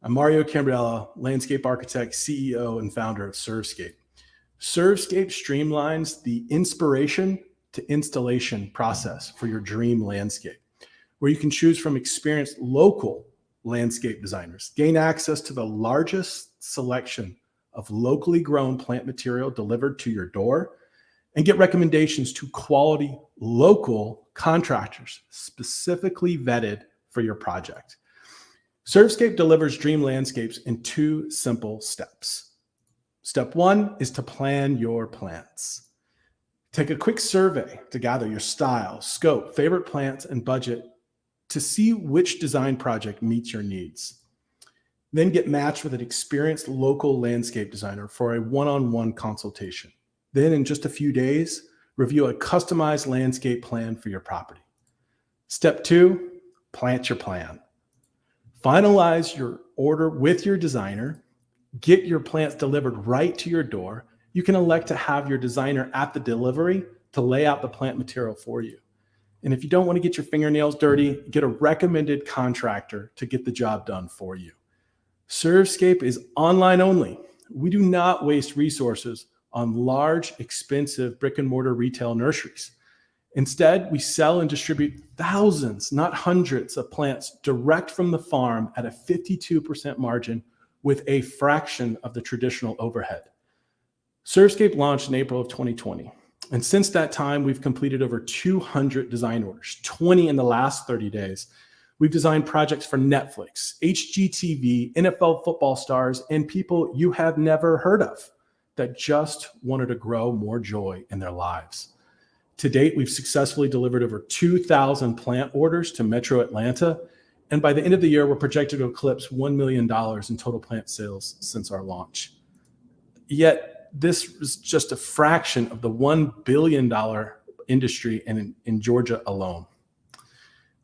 I'm Mario Cambriella, landscape architect, CEO, and founder of Surek. Surfscape streamlines the inspiration to installation process for your dream landscape, where you can choose from experienced local landscape designers, gain access to the largest selection of locally grown plant material delivered to your door, and get recommendations to quality local contractors specifically vetted for your project. Surfscape delivers dream landscapes in 2 simple steps. Step 1 is to plan your plants. Take a quick survey to gather your style, scope, favorite plants, and budget to see which design project meets your needs. Then get matched with an experienced local landscape designer for a one-on-one consultation. Then in just a few days, review a customized landscape plan for your property. Step 2, plant your plan. Finalize your order with your designer. Get your plants delivered right to your door. You can elect to have your designer at the delivery to lay out the plant material for you. And if you don't want to get your fingernails dirty, get a recommended contractor to get the job done for you. Surfscape is online only. We do not waste resources on large, expensive brick and mortar retail nurseries. Instead, we sell and distribute thousands, not hundreds, of plants direct from the farm at a 52% margin with a fraction of the traditional overhead. Surfscape launched in April of 2020. And since that time, we've completed over 200 design orders, 20 in the last 30 days. We've designed projects for Netflix, HGTV, NFL football stars, and people you have never heard of that just wanted to grow more joy in their lives. To date, we've successfully delivered over 2,000 plant orders to Metro Atlanta. And by the end of the year, we're projected to eclipse $1 million in total plant sales since our launch. Yet, this was just a fraction of the $1 billion industry in Georgia alone.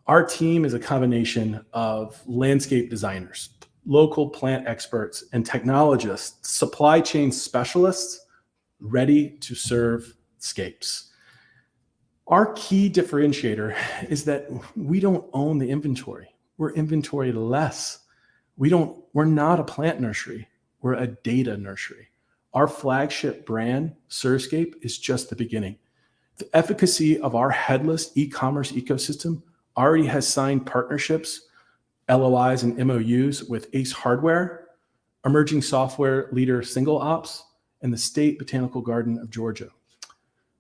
Our team is a combination of landscape designers, local plant experts, and technologists, supply chain specialists ready to serve scapes. Our key differentiator is that we don't own the inventory. We're inventory less. We're not a plant nursery. We're a data nursery. Our flagship brand, Surfscape, is just the beginning. The efficacy of our headless e-commerce ecosystem already has signed partnerships, LOIs, and MOUs with Ace Hardware, emerging software leader Single Ops, and the State Botanical Garden of Georgia.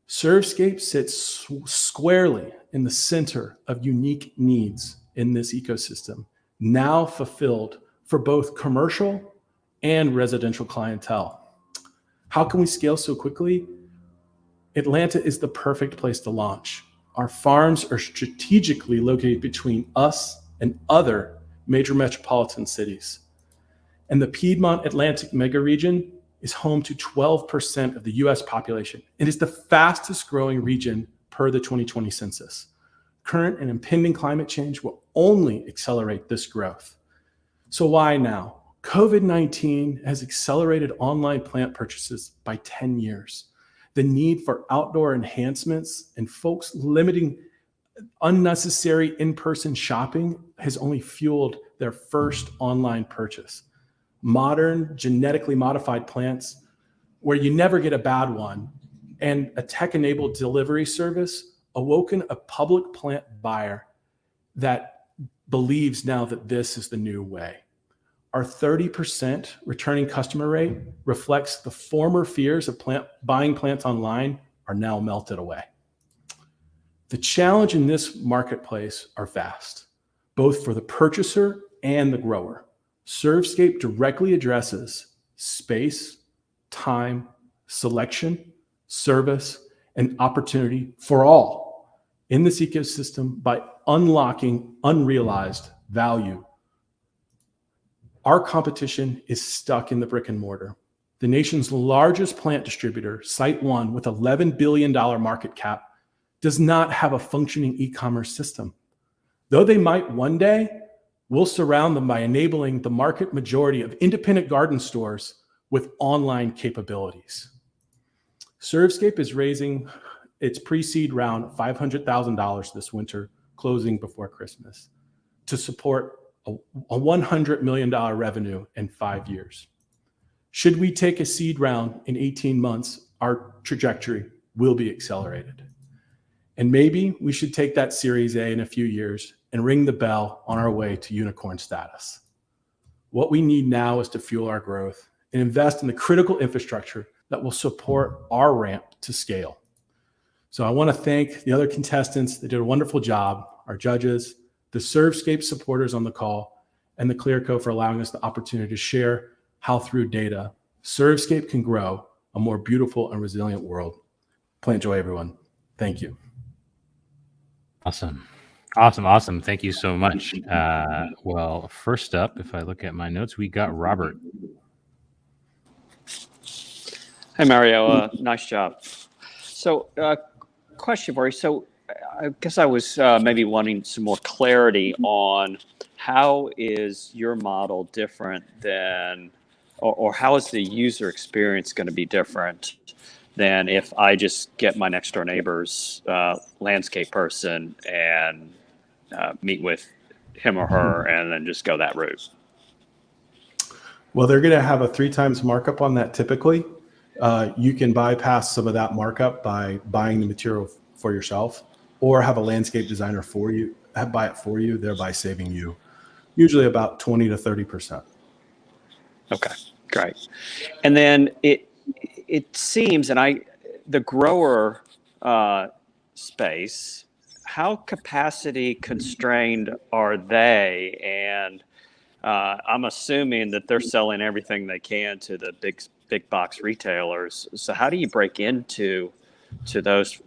Surfscape sits squarely in the center of unique needs in this ecosystem, now fulfilled for both commercial and residential clientele. How can we scale so quickly? Atlanta is the perfect place to launch. Our farms are strategically located between us and other major metropolitan cities. And the Piedmont Atlantic mega region is home to 12% of the US population. It is the fastest growing region per the 2020 census. Current and impending climate change will only accelerate this growth. So why now? COVID-19 has accelerated online plant purchases by 10 years. The need for outdoor enhancements and folks limiting unnecessary in-person shopping has only fueled their first online purchase. Modern, genetically modified plants, where you never get a bad one, and a tech-enabled delivery service awoken a public plant buyer that believes now that this is the new way. Our 30% returning customer rate reflects the former fears of buying plants online are now melted away. The challenge in this marketplace are vast, both for the purchaser and the grower. Surfscape directly addresses space, time, selection, service, and opportunity for all in this ecosystem by unlocking unrealized value. Our competition is stuck in the brick and mortar. The nation's largest plant distributor, SiteOne, with $11 billion market cap, does not have a functioning e-commerce system. Though they might one day, we'll surround them by enabling the market majority of independent garden stores with online capabilities. Surfscape is raising its pre-seed round of $500,000 this winter, closing before Christmas, to support a $100 million revenue in 5 years. Should we take a seed round in 18 months, our trajectory will be accelerated. And maybe we should take that Series A in a few years and ring the bell on our way to unicorn status. What we need now is to fuel our growth and invest in the critical infrastructure that will support our ramp to scale. So I want to thank the other contestants that did a wonderful job, our judges, the Surfscape supporters on the call, and the ClearCo for allowing us the opportunity to share how through data, Surfscape can grow a more beautiful and resilient world. Plant joy, everyone. Thank you. Awesome. Awesome. Thank you so much. Well, first up, if I look at my notes, we got Robert. Hey, Mario. Nice job. So, question for you. So, I guess I was maybe wanting some more clarity on how is your model different than, or how is the user experience going to be different than if I just get my next door neighbor's landscape person and meet with him or her and then just go that route? Well, they're going to have a 3 times markup on that typically. You can bypass some of that markup by buying the material for yourself, or have a landscape designer for you, buy it for you, thereby saving you usually about 20 to 30%. Okay, great. And then it seems, the grower space, how capacity constrained are they? And I'm assuming that they're selling everything they can to the big box retailers. So how do you break into those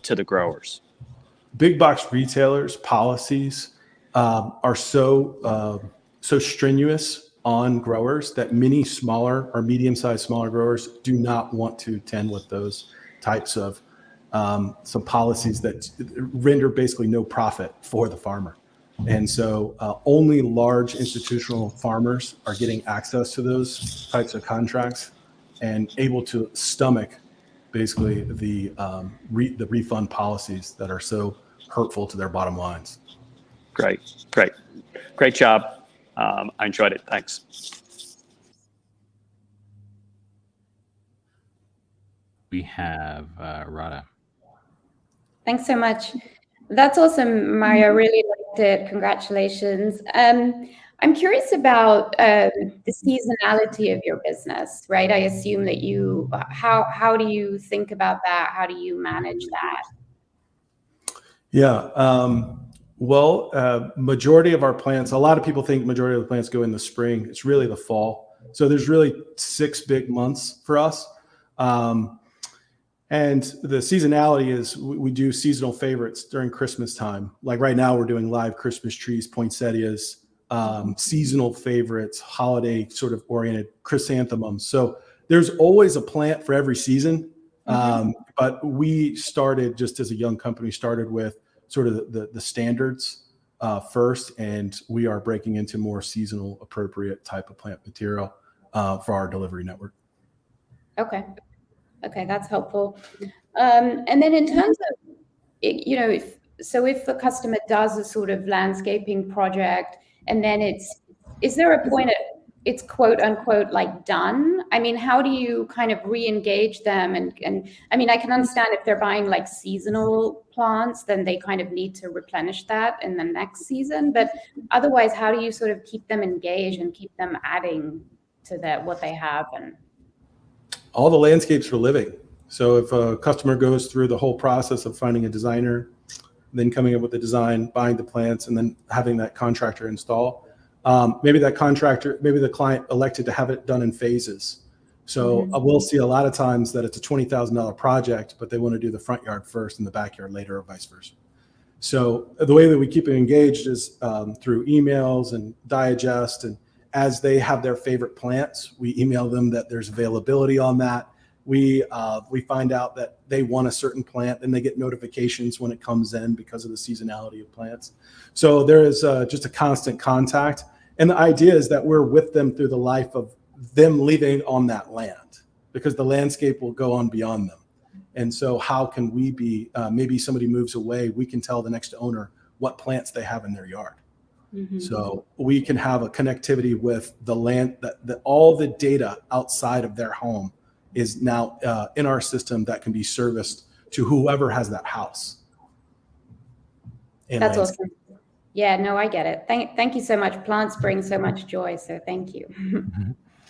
to the growers? Big box retailers' policies are so strenuous on growers that many smaller or medium-sized smaller growers do not want to tend with those types of some policies that render basically no profit for the farmer. And so only large institutional farmers are getting access to those types of contracts and able to stomach basically the refund policies that are so hurtful to their bottom lines. Great job. I enjoyed it. Thanks. We have Radha. Thanks so much. That's awesome, Mario. Really liked it. Congratulations. I'm curious about the seasonality of your business, right? I assume that you, how do you think about that? How do you manage that? Yeah. Well, majority of our plants, a lot of people think majority of the plants go in the spring. It's really the fall. So there's really 6 big months for us. And the seasonality is we do seasonal favorites during Christmas time. Like right now we're doing live Christmas trees, poinsettias, seasonal favorites, holiday sort of oriented chrysanthemums. So there's always a plant for every season. But we started just as a young company, started with sort of the standards first, and we are breaking into more seasonal appropriate type of plant material for our delivery network. Okay, that's helpful. And then in terms of, if a customer does a sort of landscaping project, and then is there a point at it's quote unquote like done? I mean, how do you kind of re-engage them? And I mean, I can understand if they're buying like seasonal plants, then they kind of need to replenish that in the next season. But otherwise, how do you sort of keep them engaged and keep them adding to what they have? And all the landscapes are living. So if a customer goes through the whole process of finding a designer, then coming up with the design, buying the plants, and then having that contractor install, maybe the client elected to have it done in phases. So we'll see a lot of times that it's a $20,000 project, but they want to do the front yard first and the backyard later, or vice versa. So the way that we keep it engaged is through emails and digest, and as they have their favorite plants, we email them that there's availability on that. We find out that they want a certain plant, and they get notifications when it comes in because of the seasonality of plants. So there is just a constant contact. And the idea is that we're with them through the life of them living on that land, because the landscape will go on beyond them. And so how can we be, maybe somebody moves away, we can tell the next owner what plants they have in their yard. So we can have a connectivity with the land, that all the data outside of their home is now in our system that can be serviced to whoever has that house. That's awesome. Yeah, no, I get it. Thank you so much. Plants bring so much joy, so thank you.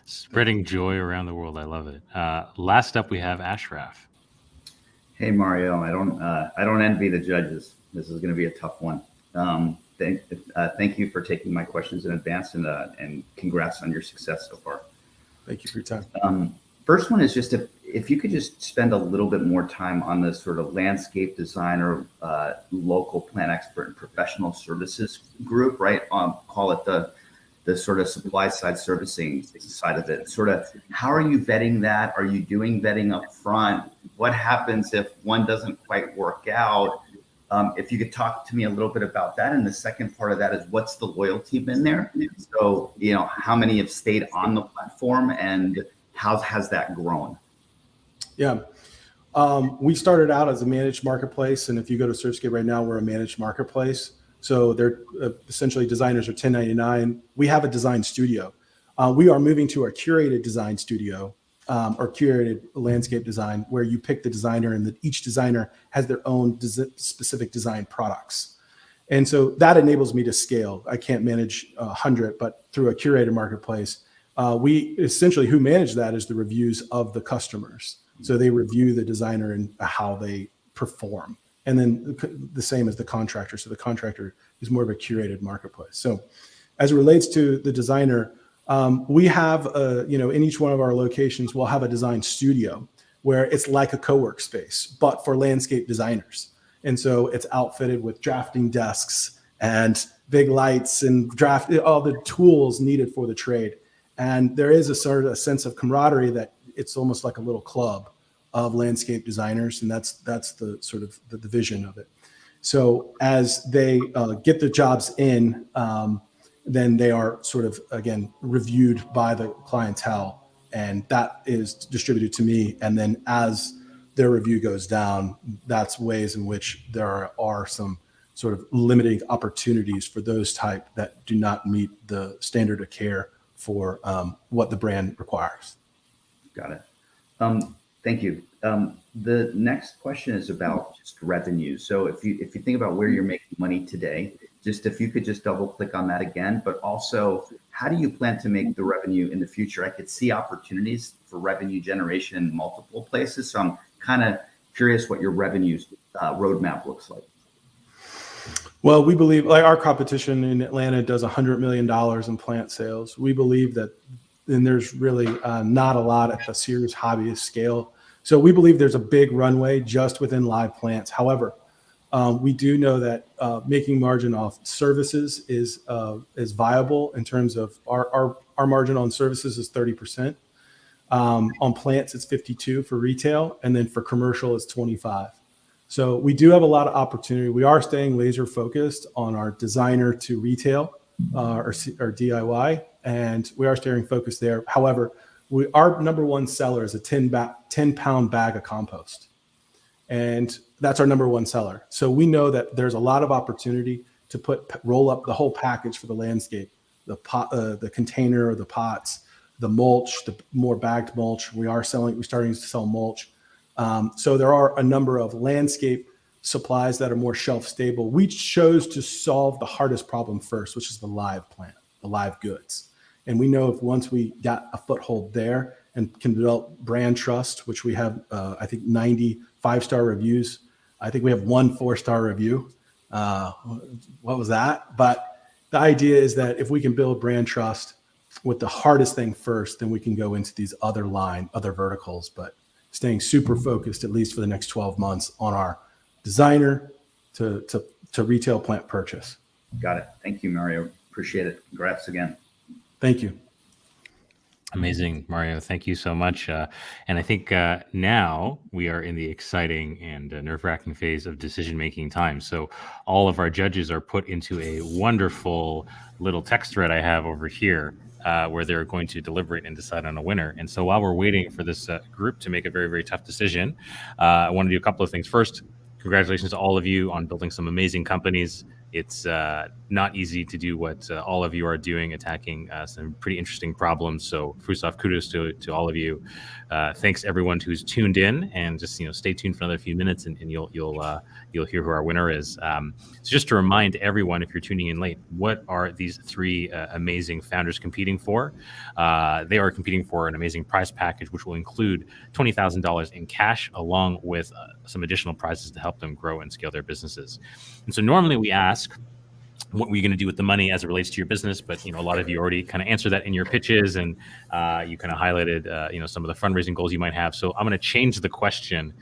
Spreading joy around the world. I love it. Last up, we have Ashraf. Hey Mario, I don't envy the judges. This is going to be a tough one. Thank you for taking my questions in advance, and congrats on your success so far. Thank you for your time. First one is just if you could just spend a little bit more time on the sort of landscape designer, local plant expert and professional services group, right? Call it the sort of supply side servicing side of it. Sort of, how are you vetting that? Are you doing vetting up front? What happens if one doesn't quite work out? If you could talk to me a little bit about that. And the second part of that is, what's the loyalty been there? So, how many have stayed on the platform, and how has that grown? Yeah. We started out as a managed marketplace. And if you go to Surek right now, we're a managed marketplace. So they're essentially, designers are 1099. We have a design studio. We are moving to a curated design studio, or curated landscape design, where you pick the designer, and each designer has their own specific design products. And so that enables me to scale. I can't manage 100, but through a curated marketplace, we essentially, who manage that is the reviews of the customers. So they review the designer and how they perform. And then the same as the contractor. So the contractor is more of a curated marketplace. So as it relates to the designer, we have, in each one of our locations, we'll have a design studio where it's like a co-work space, but for landscape designers. And so it's outfitted with drafting desks and big lights and all the tools needed for the trade. And there is a sort of a sense of camaraderie that it's almost like a little club of landscape designers. And that's the sort of the vision of it. So as they get the jobs in, then they are sort of, again, reviewed by the clientele, and that is distributed to me. And then as their review goes down, that's ways in which there are some sort of limiting opportunities for those type that do not meet the standard of care for what the brand requires. Got it. Thank you. The next question is about just revenue. So if you think about where you're making money today, just if you could just double click on that again, but also, how do you plan to make the revenue in the future? I could see opportunities for revenue generation in multiple places. So I'm kind of curious what your revenue roadmap looks like. Well, we believe, like, our competition in Atlanta does $100 million in plant sales. We believe that, and there's really not a lot at the serious hobbyist scale. So we believe there's a big runway just within live plants. However, we do know that making margin off services is viable in terms of our margin on services is 30%. On plants, it's 52 for retail, and then for commercial, it's 25. So we do have a lot of opportunity. We are staying laser focused on our designer to retail or DIY, and we are staying focused there. However, our number one seller is a 10-pound bag of compost, and that's our number one seller. So we know that there's a lot of opportunity to roll up the whole package for the landscape, the pot, the container, the pots, the mulch, the more bagged mulch. We're starting to sell mulch. So there are a number of landscape supplies that are more shelf stable. We chose to solve the hardest problem first, which is the live plant, the live goods. And we know if once we got a foothold there and can develop brand trust, which we have, I think 90 5-star reviews. I think we have 1 4-star review. What was that? But the idea is that if we can build brand trust with the hardest thing first, then we can go into these other verticals, but staying super focused, at least for the next 12 months, on our designer to retail plant purchase. Got it. Thank you, Mario. Appreciate it. Congrats again. Thank you. Amazing, Mario. Thank you so much. And I think now we are in the exciting and nerve-wracking phase of decision-making time. So all of our judges are put into a wonderful little text thread I have over here where they're going to deliberate and decide on a winner. And so while we're waiting for this group to make a very, very tough decision, I want to do a couple of things. First, congratulations to all of you on building some amazing companies. It's not easy to do what all of you are doing, attacking some pretty interesting problems. So first off, kudos to all of you. Thanks everyone who's tuned in, and just stay tuned for another few minutes, and you'll hear who our winner is. So just to remind everyone, if you're tuning in late, what are these three amazing founders competing for? They are competing for an amazing prize package, which will include $20,000 in cash, along with some additional prizes to help them grow and scale their businesses. And so normally we ask, what were you going to do with the money as it relates to your business? But a lot of you already kind of answered that in your pitches, and you kind of highlighted some of the fundraising goals you might have. So I'm going to change the question.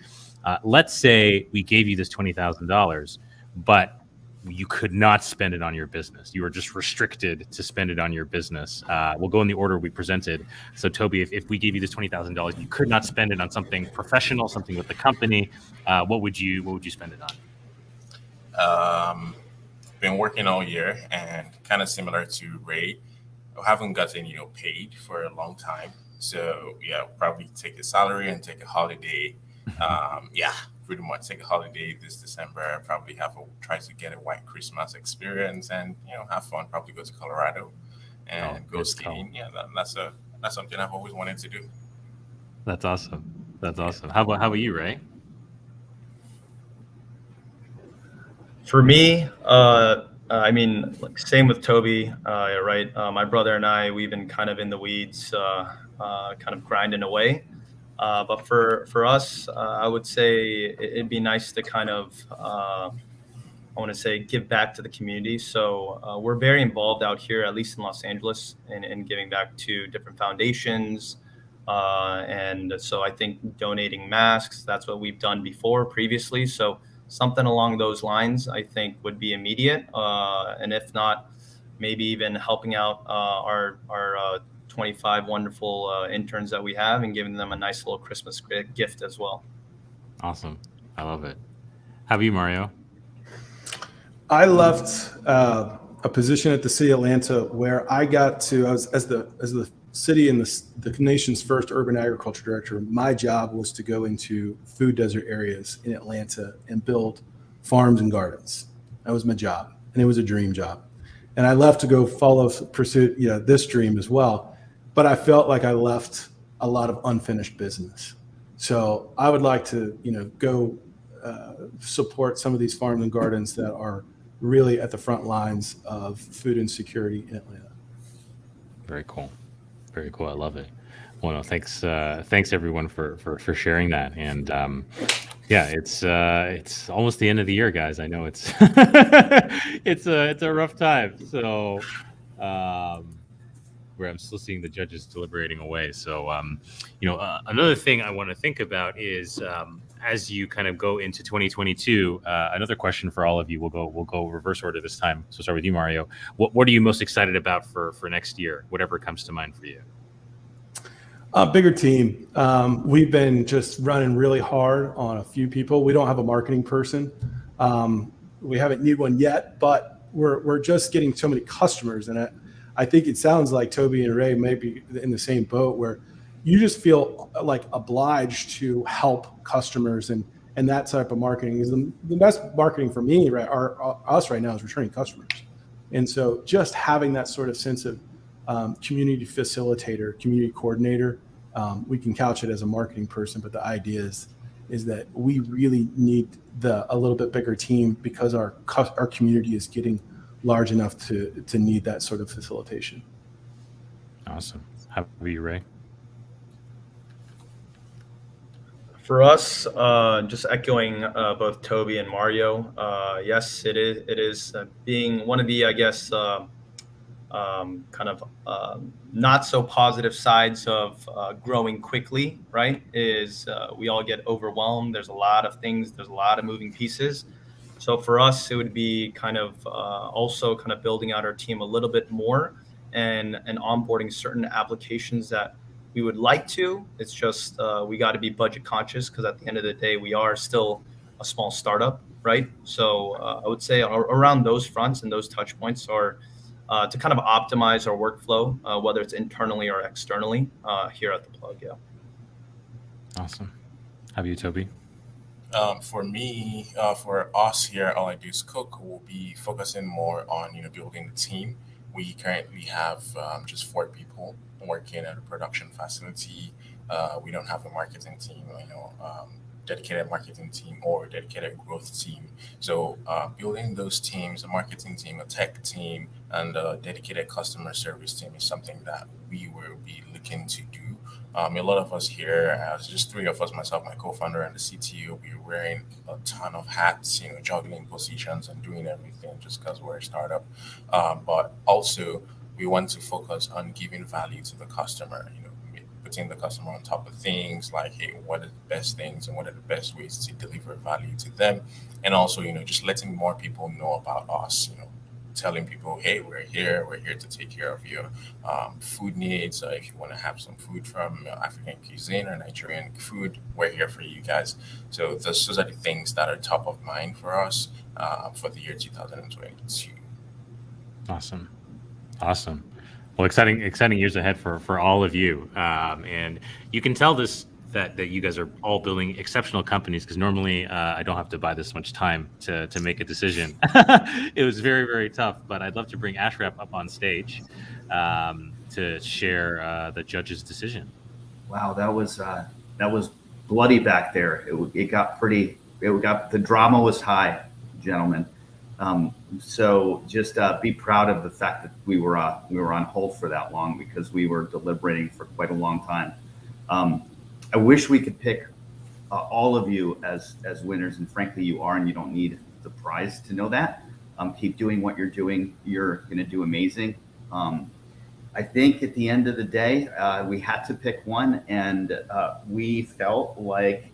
Let's say we gave you this $20,000, but you could not spend it on your business. You were just restricted to spend it on your business. We'll go in the order we presented. So Toby, if we gave you this $20,000, you could not spend it on something professional, something with the company. What would you spend it on? Been working all year, and kind of similar to Ray, I haven't gotten paid for a long time. So yeah, probably take a salary and take a holiday. Pretty much take a holiday this December. Probably try to get a white Christmas experience, and have fun. Probably go to Colorado and go skiing. Yeah, that's something I've always wanted to do. That's awesome. How about you, Ray? For me, same with Toby, right? My brother and I, we've been kind of in the weeds, kind of grinding away. But for us, I would say it'd be nice to kind of, give back to the community. So we're very involved out here, at least in Los Angeles, in giving back to different foundations. And so I think donating masks, that's what we've done previously. So something along those lines, I think, would be immediate. And if not, maybe even helping out our 25 wonderful interns that we have, and giving them a nice little Christmas gift as well. Awesome. I love it. How about you, Mario? I left a position at the city of Atlanta where I was as the city and the nation's first urban agriculture director. My job was to go into food desert areas in Atlanta and build farms and gardens. That was my job, and it was a dream job. And I left to go pursue this dream as well. But I felt like I left a lot of unfinished business. So I would like to go support some of these farms and gardens that are really at the front lines of food insecurity in Atlanta. Very cool. Very cool. I love it. Well, no, thanks everyone for sharing that. And it's almost the end of the year, guys. I know it's it's a rough time. So where I'm still seeing the judges deliberating away. So another thing I want to think about is as you kind of go into 2022. Another question for all of you. We'll go reverse order this time. So start with you, Mario. What are you most excited about for next year? Whatever comes to mind for you. A bigger team. We've been just running really hard on a few people. We don't have a marketing person. We haven't needed one yet, but we're just getting so many customers, and I think it sounds like Toby and Ray may be in the same boat, where you just feel like obliged to help customers, and that type of marketing is the best marketing for me, right? Us right now is returning customers. And so just having that sort of sense of community facilitator, community coordinator, we can couch it as a marketing person, but the idea is that we really need a little bit bigger team, because our community is getting large enough to need that sort of facilitation. Awesome. How about you, Ray? For us, just echoing both Toby and Mario, yes, it is being one of the, I guess, not so positive sides of growing quickly, right? Is we all get overwhelmed. There's a lot of things. There's a lot of moving pieces. So for us, it would be also building out our team a little bit more and onboarding certain applications that we would like to. It's just we got to be budget conscious, because at the end of the day, we are still a small startup, right? So I would say around those fronts and those touch points are to kind of optimize our workflow, whether it's internally or externally here at the Plug. Yeah. Awesome. How about you, Toby? For me, for us here, all I do is cook. We'll be focusing more on building the team. We currently have just 4 people working at a production facility. We don't have a marketing team, dedicated marketing team or dedicated growth team. So building those teams, a marketing team, a tech team, and a dedicated customer service team is something that we will be looking to do. A lot of us here, as just 3 of us, myself, my co-founder, and the CTO, we're wearing a ton of hats, juggling positions and doing everything just because we're a startup. But also, we want to focus on giving value to the customer. Putting the customer on top of things like, hey, what are the best things and what are the best ways to deliver value to them, and also, just letting more people know about us. Telling people, hey, we're here to take care of your food needs. If you want to have some food from African cuisine or Nigerian food, we're here for you guys. So those are the things that are top of mind for us for the year 2022. Awesome. Well, exciting years ahead for all of you. And you can tell that you guys are all building exceptional companies, because normally I don't have to buy this much time to make a decision. It was very, very tough, but I'd love to bring Ashraf up on stage to share the judge's decision. Wow, that was bloody back there. It got the drama was high, gentlemen. So just be proud of the fact that we were on hold for that long, because we were deliberating for quite a long time. I wish we could pick all of you as winners, and frankly, you are, and you don't need the prize to know that. Keep doing what you're doing. You're going to do amazing. I think at the end of the day, we had to pick one, and we felt like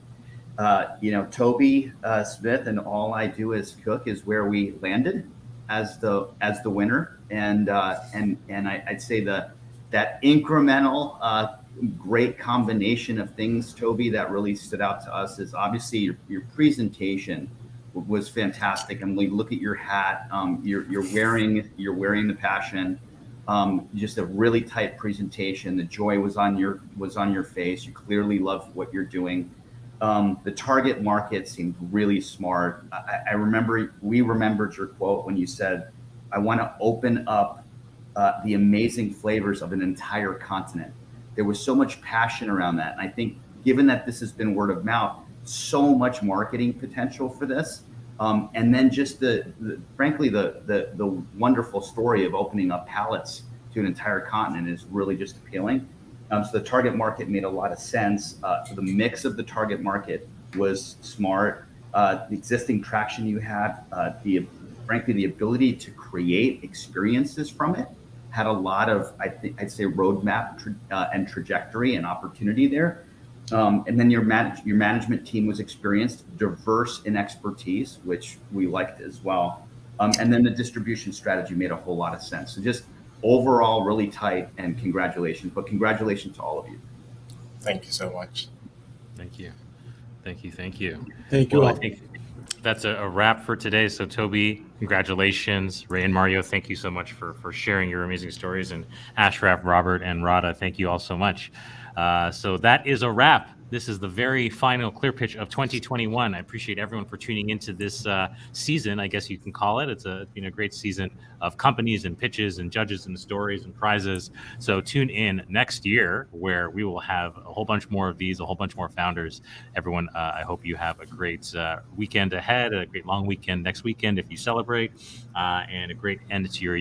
Toby Smith and All I Do Is Cook is where we landed as the winner, and I'd say that incremental great combination of things, Toby, that really stood out to us is obviously your presentation was fantastic, and we look at your hat, you're wearing the passion. Just a really tight presentation. The joy was on your face. You clearly love what you're doing. The target market seemed really smart. We remembered your quote when you said, "I want to open up the amazing flavors of an entire continent." There was so much passion around that, and I think, given that this has been word of mouth, so much marketing potential for this. And then just frankly the wonderful story of opening up palettes to an entire continent is really just appealing. So the target market made a lot of sense. So the mix of the target market was smart. The existing traction you had, frankly, the ability to create experiences from it had a lot of, I'd say, roadmap and trajectory and opportunity there. And then your management team was experienced, diverse in expertise, which we liked as well. And then the distribution strategy made a whole lot of sense. So just overall, really tight, and congratulations. But congratulations to all of you. Thank you so much. Thank you. Thank you. Well, All. I think that's a wrap for today. So Toby, congratulations. Ray and Mario, thank you so much for sharing your amazing stories. And Ashraf, Robert, and Radha, thank you all so much. So that is a wrap. This is the very final ClearPitch of 2021. I appreciate everyone for tuning into this season, I guess you can call it. It's been a great season of companies and pitches and judges and stories and prizes. So tune in next year, where we will have a whole bunch more of these, a whole bunch more founders. Everyone, I hope you have a great weekend ahead, a great long weekend next weekend if you celebrate, and a great end to your year.